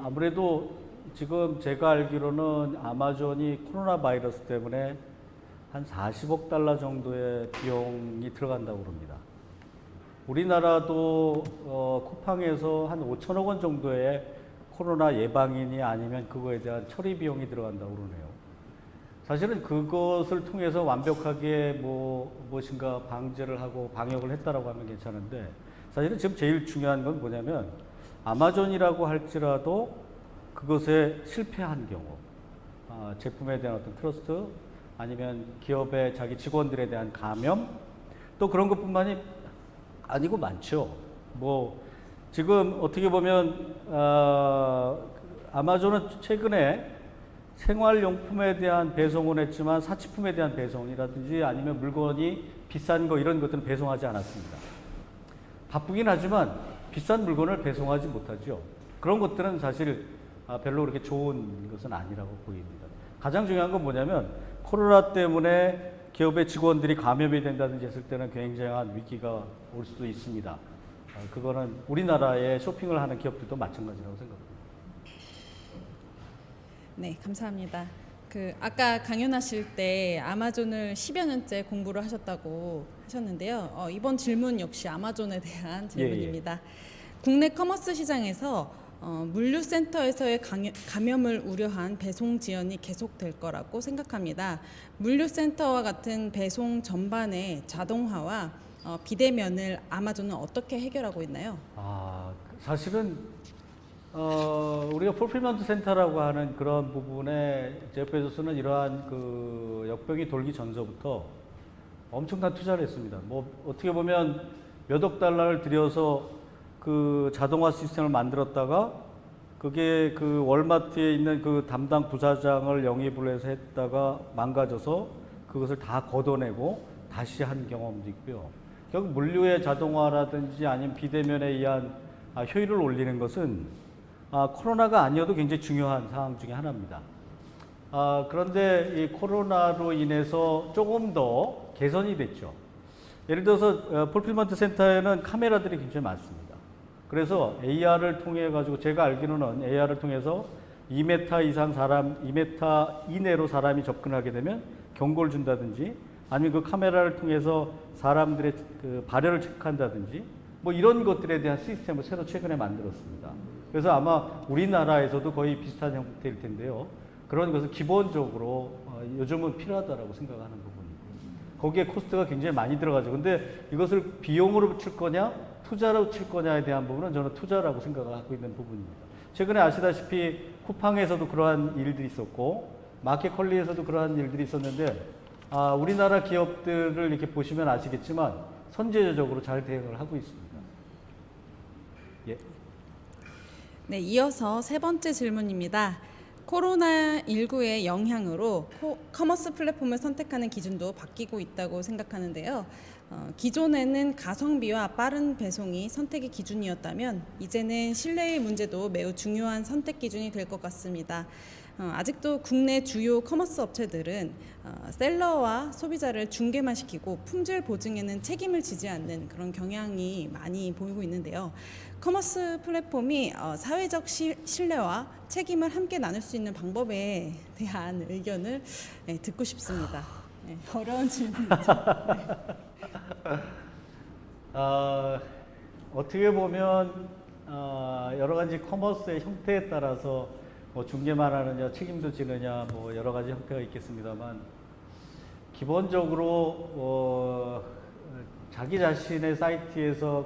Speaker 2: 아무래도 지금 제가 알기로는 아마존이 코로나 바이러스 때문에 한 40억 달러 정도의 비용이 들어간다고 그럽니다. 우리나라도 쿠팡에서 한 5천억 원 정도의 코로나 예방이니 아니면 그거에 대한 처리 비용이 들어간다고 그러네요. 사실은 그것을 통해서 완벽하게 무엇인가 방제를 하고 방역을 했다라고 하면 괜찮은데 사실은 지금 제일 중요한 건 뭐냐면 아마존이라고 할지라도 그것에 실패한 경우 제품에 대한 어떤 트러스트 아니면 기업의 자기 직원들에 대한 감염 또 그런 것뿐만이 아니고 많죠. 지금 어떻게 보면 아마존은 최근에 생활용품에 대한 배송은 했지만 사치품에 대한 배송이라든지 아니면 물건이 비싼 거 이런 것들은 배송하지 않았습니다. 바쁘긴 하지만 비싼 물건을 배송하지 못하죠. 그런 것들은 사실 별로 그렇게 좋은 것은 아니라고 보입니다. 가장 중요한 건 뭐냐면 코로나 때문에 기업의 직원들이 감염이 된다든지 했을 때는 굉장한 위기가 올 수도 있습니다. 그거는 우리나라에 쇼핑을 하는 기업들도 마찬가지라고 생각합니다.
Speaker 1: 네, 감사합니다. 아까 강연하실 때 아마존을 10여 년째 공부를 하셨다고 하셨는데요. 이번 질문 역시 아마존에 대한 질문입니다. 국내 커머스 시장에서 물류센터에서의 감염을 우려한 배송 지연이 계속될 거라고 생각합니다. 물류센터와 같은 배송 전반의 자동화와 비대면을 아마존은 어떻게 해결하고 있나요?
Speaker 2: 사실은 우리가 풀필먼트 센터라고 하는 그런 부분에 제프 베조스는 이러한 역병이 돌기 전서부터 엄청난 투자를 했습니다. 어떻게 보면 몇 억 달러를 들여서 자동화 시스템을 만들었다가 그게 월마트에 있는 담당 부사장을 영입을 해서 했다가 망가져서 그것을 다 걷어내고 다시 한 경험도 있고요. 결국 물류의 자동화라든지 아니면 비대면에 의한 효율을 올리는 것은 코로나가 아니어도 굉장히 중요한 상황 중에 하나입니다. 그런데 이 코로나로 인해서 조금 더 개선이 됐죠. 예를 들어서 풀필먼트 센터에는 카메라들이 굉장히 많습니다. 그래서 AR을 통해 가지고 제가 알기로는 AR을 통해서 2m 이상 2m 이내로 사람이 접근하게 되면 경고를 준다든지 아니면 그 카메라를 통해서 사람들의 발열을 체크한다든지 이런 것들에 대한 시스템을 새로 최근에 만들었습니다. 그래서 아마 우리나라에서도 거의 비슷한 형태일 텐데요. 그런 것은 기본적으로 요즘은 필요하다고 생각하는 부분이고 거기에 코스트가 굉장히 많이 들어가죠. 근데 이것을 비용으로 칠 거냐 투자로 칠 거냐에 대한 부분은 저는 투자라고 생각을 하고 있는 부분입니다. 최근에 아시다시피 쿠팡에서도 그러한 일들이 있었고 마켓컬리에서도 그러한 일들이 있었는데 우리나라 기업들을 이렇게 보시면 아시겠지만 선제적으로 잘 대응을 하고 있습니다. 예.
Speaker 1: 네, 이어서 세 번째 질문입니다. 코로나19의 영향으로 커머스 플랫폼을 선택하는 기준도 바뀌고 있다고 생각하는데요. 기존에는 가성비와 빠른 배송이 선택의 기준이었다면 이제는 신뢰의 문제도 매우 중요한 선택 기준이 될 것 같습니다. 아직도 국내 주요 커머스 업체들은 셀러와 소비자를 중개만 시키고 품질 보증에는 책임을 지지 않는 그런 경향이 많이 보이고 있는데요. 커머스 플랫폼이 사회적 신뢰와 책임을 함께 나눌 수 있는 방법에 대한 의견을 듣고 싶습니다. 어려운 질문이죠.
Speaker 2: 어떻게 보면 여러 가지 커머스의 형태에 따라서 뭐 중개만 하느냐, 책임도 지느냐, 뭐 여러 가지 형태가 있겠습니다만 기본적으로 자기 자신의 사이트에서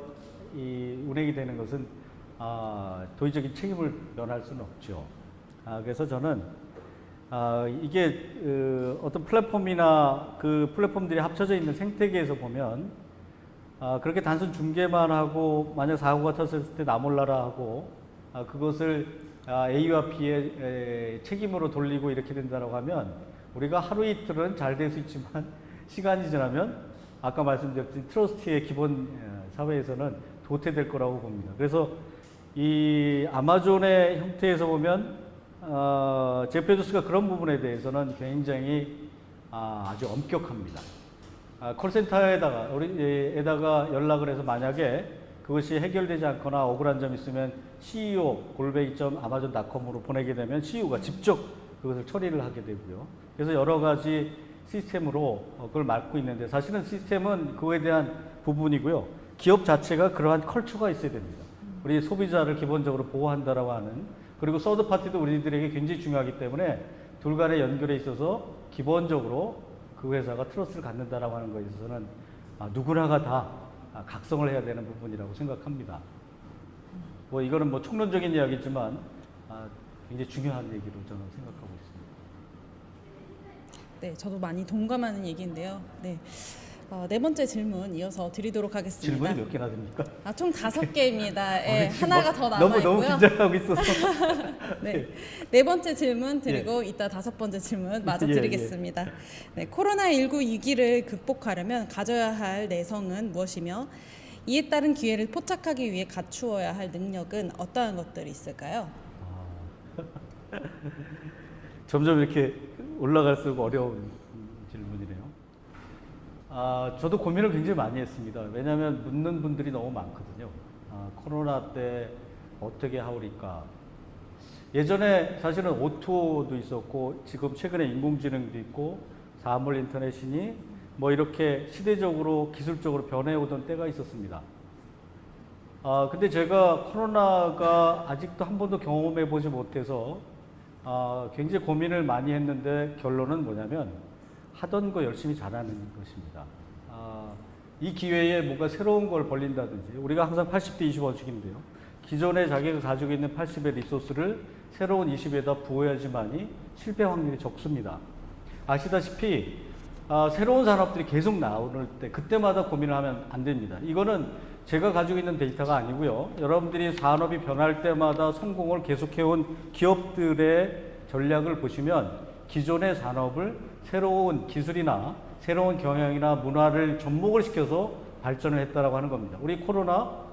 Speaker 2: 이 운행이 되는 것은 도의적인 책임을 면할 수는 없죠. 그래서 저는 이게 어떤 플랫폼이나 그 플랫폼들이 합쳐져 있는 생태계에서 보면 그렇게 단순 중개만 하고 만약 사고가 터졌을 때 나 몰라라 하고 그것을 A와 B의 책임으로 돌리고 이렇게 된다고 하면 우리가 하루 이틀은 잘 될 수 있지만 시간이 지나면 아까 말씀드렸던 트러스트의 기본 사회에서는 도태될 거라고 봅니다. 그래서 이 아마존의 형태에서 보면 제프 베조스가 그런 부분에 대해서는 굉장히 아주 엄격합니다. 콜센터에다가 연락을 해서 만약에 그것이 해결되지 않거나 억울한 점이 있으면 CEO@amazon.com으로 보내게 되면 CEO가 직접 그것을 처리를 하게 되고요. 그래서 여러 가지 시스템으로 그걸 막고 있는데 사실은 시스템은 그거에 대한 부분이고요. 기업 자체가 그러한 컬처가 있어야 됩니다. 우리 소비자를 기본적으로 보호한다라고 하는, 그리고 서드 파티도 우리들에게 굉장히 중요하기 때문에 둘 간의 연결에 있어서 기본적으로 그 회사가 트러스트를 갖는다라고 하는 것에 있어서는 누구나가 다 각성을 해야 되는 부분이라고 생각합니다. 뭐 이거는 뭐 총론적인 이야기지만 굉장히 중요한 얘기로 저는 생각하고 있습니다.
Speaker 1: 네, 저도 많이 동감하는 얘기인데요. 네. 네 번째 질문 이어서 드리도록 하겠습니다.
Speaker 2: 질문이 몇 개나 됩니까?
Speaker 1: 총 5개입니다. 예, 하나가 더 남아 있고요.
Speaker 2: 너무 긴장하고 있어서.
Speaker 1: 네. 네 번째 질문 드리고 이따 5번째 질문 마저 드리겠습니다. 네, 코로나19 위기를 극복하려면 가져야 할 내성은 무엇이며 이에 따른 기회를 포착하기 위해 갖추어야 할 능력은 어떠한 것들이 있을까요?
Speaker 2: 점점 이렇게 올라갈수록 어려운 질문이네요. 저도 고민을 굉장히 많이 했습니다. 왜냐하면 묻는 분들이 너무 많거든요. 코로나 때 어떻게 하오리까. 예전에 사실은 오토도 있었고 지금 최근에 인공지능도 있고 사물 인터넷이니 뭐 이렇게 시대적으로 기술적으로 변해오던 때가 있었습니다. 근데 제가 코로나가 아직도 한 번도 경험해 보지 못해서 굉장히 고민을 많이 했는데 결론은 뭐냐면 하던 거 열심히 잘하는 것입니다. 이 기회에 뭔가 새로운 걸 벌린다든지, 우리가 항상 80대 20 원칙인데요. 기존에 자기가 가지고 있는 80의 리소스를 새로운 20에다 부어야지만이 실패 확률이 적습니다. 아시다시피 새로운 산업들이 계속 나올 때 그때마다 고민을 하면 안 됩니다. 이거는 제가 가지고 있는 데이터가 아니고요. 여러분들이 산업이 변할 때마다 성공을 계속해온 기업들의 전략을 보시면 기존의 산업을 새로운 기술이나 새로운 경영이나 문화를 접목을 시켜서 발전을 했다라고 하는 겁니다. 우리 코로나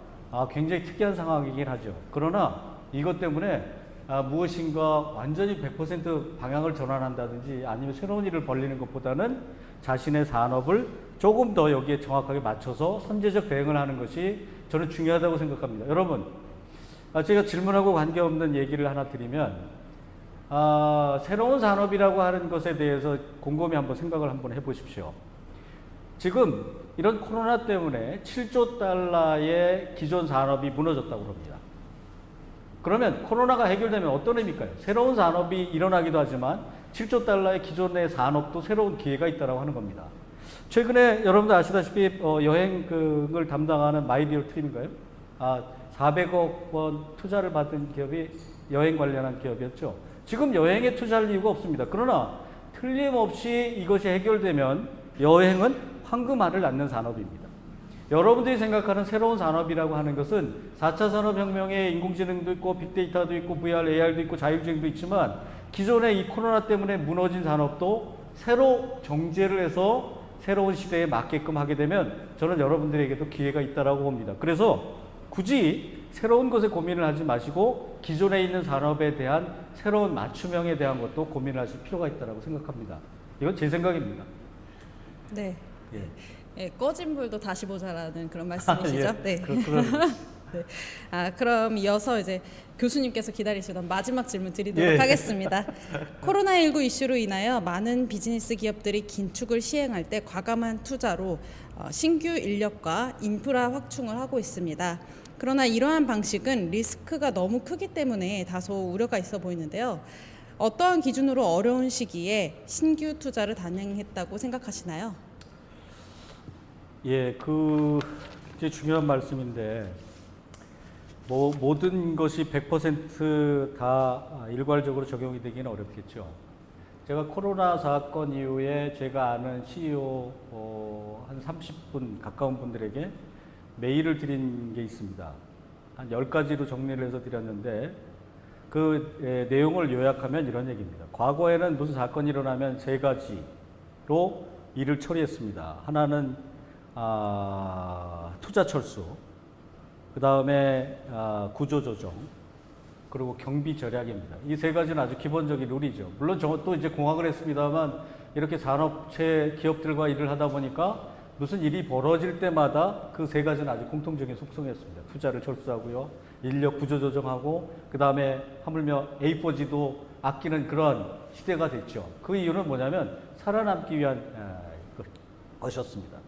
Speaker 2: 굉장히 특이한 상황이긴 하죠. 그러나 이것 때문에 무엇인가 완전히 100% 방향을 전환한다든지 아니면 새로운 일을 벌리는 것보다는 자신의 산업을 조금 더 여기에 정확하게 맞춰서 선제적 대응을 하는 것이 저는 중요하다고 생각합니다. 여러분, 제가 질문하고 관계없는 얘기를 하나 드리면 새로운 산업이라고 하는 것에 대해서 곰곰이 한번 생각을 한번 해보십시오. 지금 이런 코로나 때문에 7조 달러의 기존 산업이 무너졌다고 합니다. 그러면 코로나가 해결되면 어떤 의미일까요? 새로운 산업이 일어나기도 하지만 7조 달러의 기존의 산업도 새로운 기회가 있다고 하는 겁니다. 최근에 여러분들 아시다시피 여행을 담당하는 마이디어 트립인가요? 400억 원 투자를 받은 기업이 여행 관련한 기업이었죠. 지금 여행에 투자할 이유가 없습니다. 그러나 틀림없이 이것이 해결되면 여행은 황금알을 낳는 산업입니다. 여러분들이 생각하는 새로운 산업이라고 하는 것은 4차 산업혁명에 인공지능도 있고 빅데이터도 있고 VR, AR도 있고 자율주행도 있지만 기존의 이 코로나 때문에 무너진 산업도 새로 정제를 해서 새로운 시대에 맞게끔 하게 되면 저는 여러분들에게도 기회가 있다고 봅니다. 그래서 굳이 새로운 것에 고민을 하지 마시고 기존에 있는 산업에 대한 새로운 맞춤형에 대한 것도 고민을 하실 필요가 있다고 생각합니다. 이건 제 생각입니다.
Speaker 1: 네. 예, 꺼진 불도 다시 보자라는 그런 말씀이시죠? 네. 네. 그럼 이어서 이제 교수님께서 기다리시던 마지막 질문 드리도록 하겠습니다. 코로나19 이슈로 인하여 많은 비즈니스 기업들이 긴축을 시행할 때 과감한 투자로 신규 인력과 인프라 확충을 하고 있습니다. 그러나 이러한 방식은 리스크가 너무 크기 때문에 다소 우려가 있어 보이는데요. 어떠한 기준으로 어려운 시기에 신규 투자를 단행했다고 생각하시나요?
Speaker 2: 예, 굉장히 중요한 말씀인데 뭐 모든 것이 100%다 일괄적으로 적용이 되기는 어렵겠죠. 제가 코로나 사건 이후에 제가 아는 CEO 한 30분 가까운 분들에게 메일을 드린 게 있습니다. 한 10가지로 정리를 해서 드렸는데 그 내용을 요약하면 이런 얘기입니다. 과거에는 무슨 사건이 일어나면 3가지로 일을 처리했습니다. 하나는 투자 철수, 그 다음에 구조조정, 그리고 경비 절약입니다. 이 3가지는 아주 기본적인 룰이죠. 물론 또 이제 공학을 했습니다만 이렇게 산업체 기업들과 일을 하다 보니까 무슨 일이 벌어질 때마다 그 3가지는 아주 공통적인 속성이었습니다. 투자를 철수하고요, 인력 구조조정하고, 그 다음에 하물며 A4G도 아끼는 그런 시대가 됐죠. 그 이유는 뭐냐면 살아남기 위한 것이었습니다.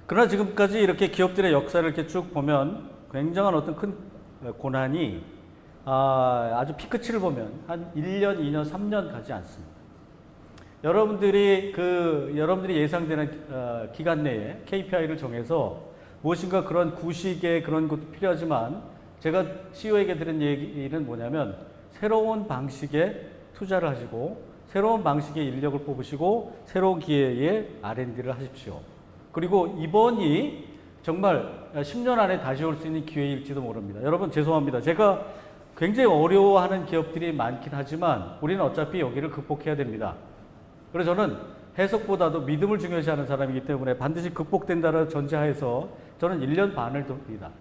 Speaker 2: 그러나 지금까지 이렇게 기업들의 역사를 이렇게 쭉 보면 굉장한 어떤 큰 고난이 아주 피크치를 보면 한 1년, 2년, 3년 가지 않습니다. 여러분들이 예상되는 기간 내에 KPI를 정해서 무엇인가 그런 구식의 그런 것도 필요하지만 제가 CEO에게 드린 얘기는 뭐냐면 새로운 방식의 투자를 하시고 새로운 방식의 인력을 뽑으시고 새로운 기회에 R&D를 하십시오. 그리고 이번이 정말 10년 안에 다시 올 수 있는 기회일지도 모릅니다. 여러분 죄송합니다. 제가 굉장히 어려워하는 기업들이 많긴 하지만 우리는 어차피 여기를 극복해야 됩니다. 그래서 저는 해석보다도 믿음을 중요시하는 사람이기 때문에 반드시 극복된다는 전제하에서 저는 1년 반을 둡니다.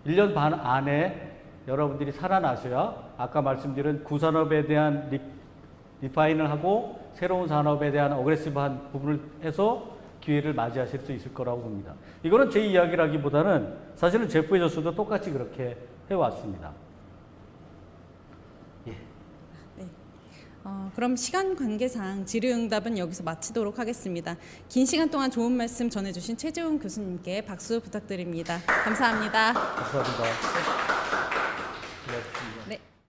Speaker 2: 1년 반 안에 여러분들이 살아나셔야 아까 말씀드린 구산업에 대한 리파인을 하고 새로운 산업에 대한 어그레시브한 부분을 해서 기회를 맞이하실 수 있을 거라고 봅니다. 이거는 제 이야기라기보다는 사실은 제프 베조스도 똑같이 그렇게 해왔습니다. 예.
Speaker 1: 네. 그럼 시간 관계상 질의응답은 여기서 마치도록 하겠습니다. 긴 시간 동안 좋은 말씀 전해주신 최재훈 교수님께 박수 부탁드립니다. 감사합니다.
Speaker 2: 감사합니다.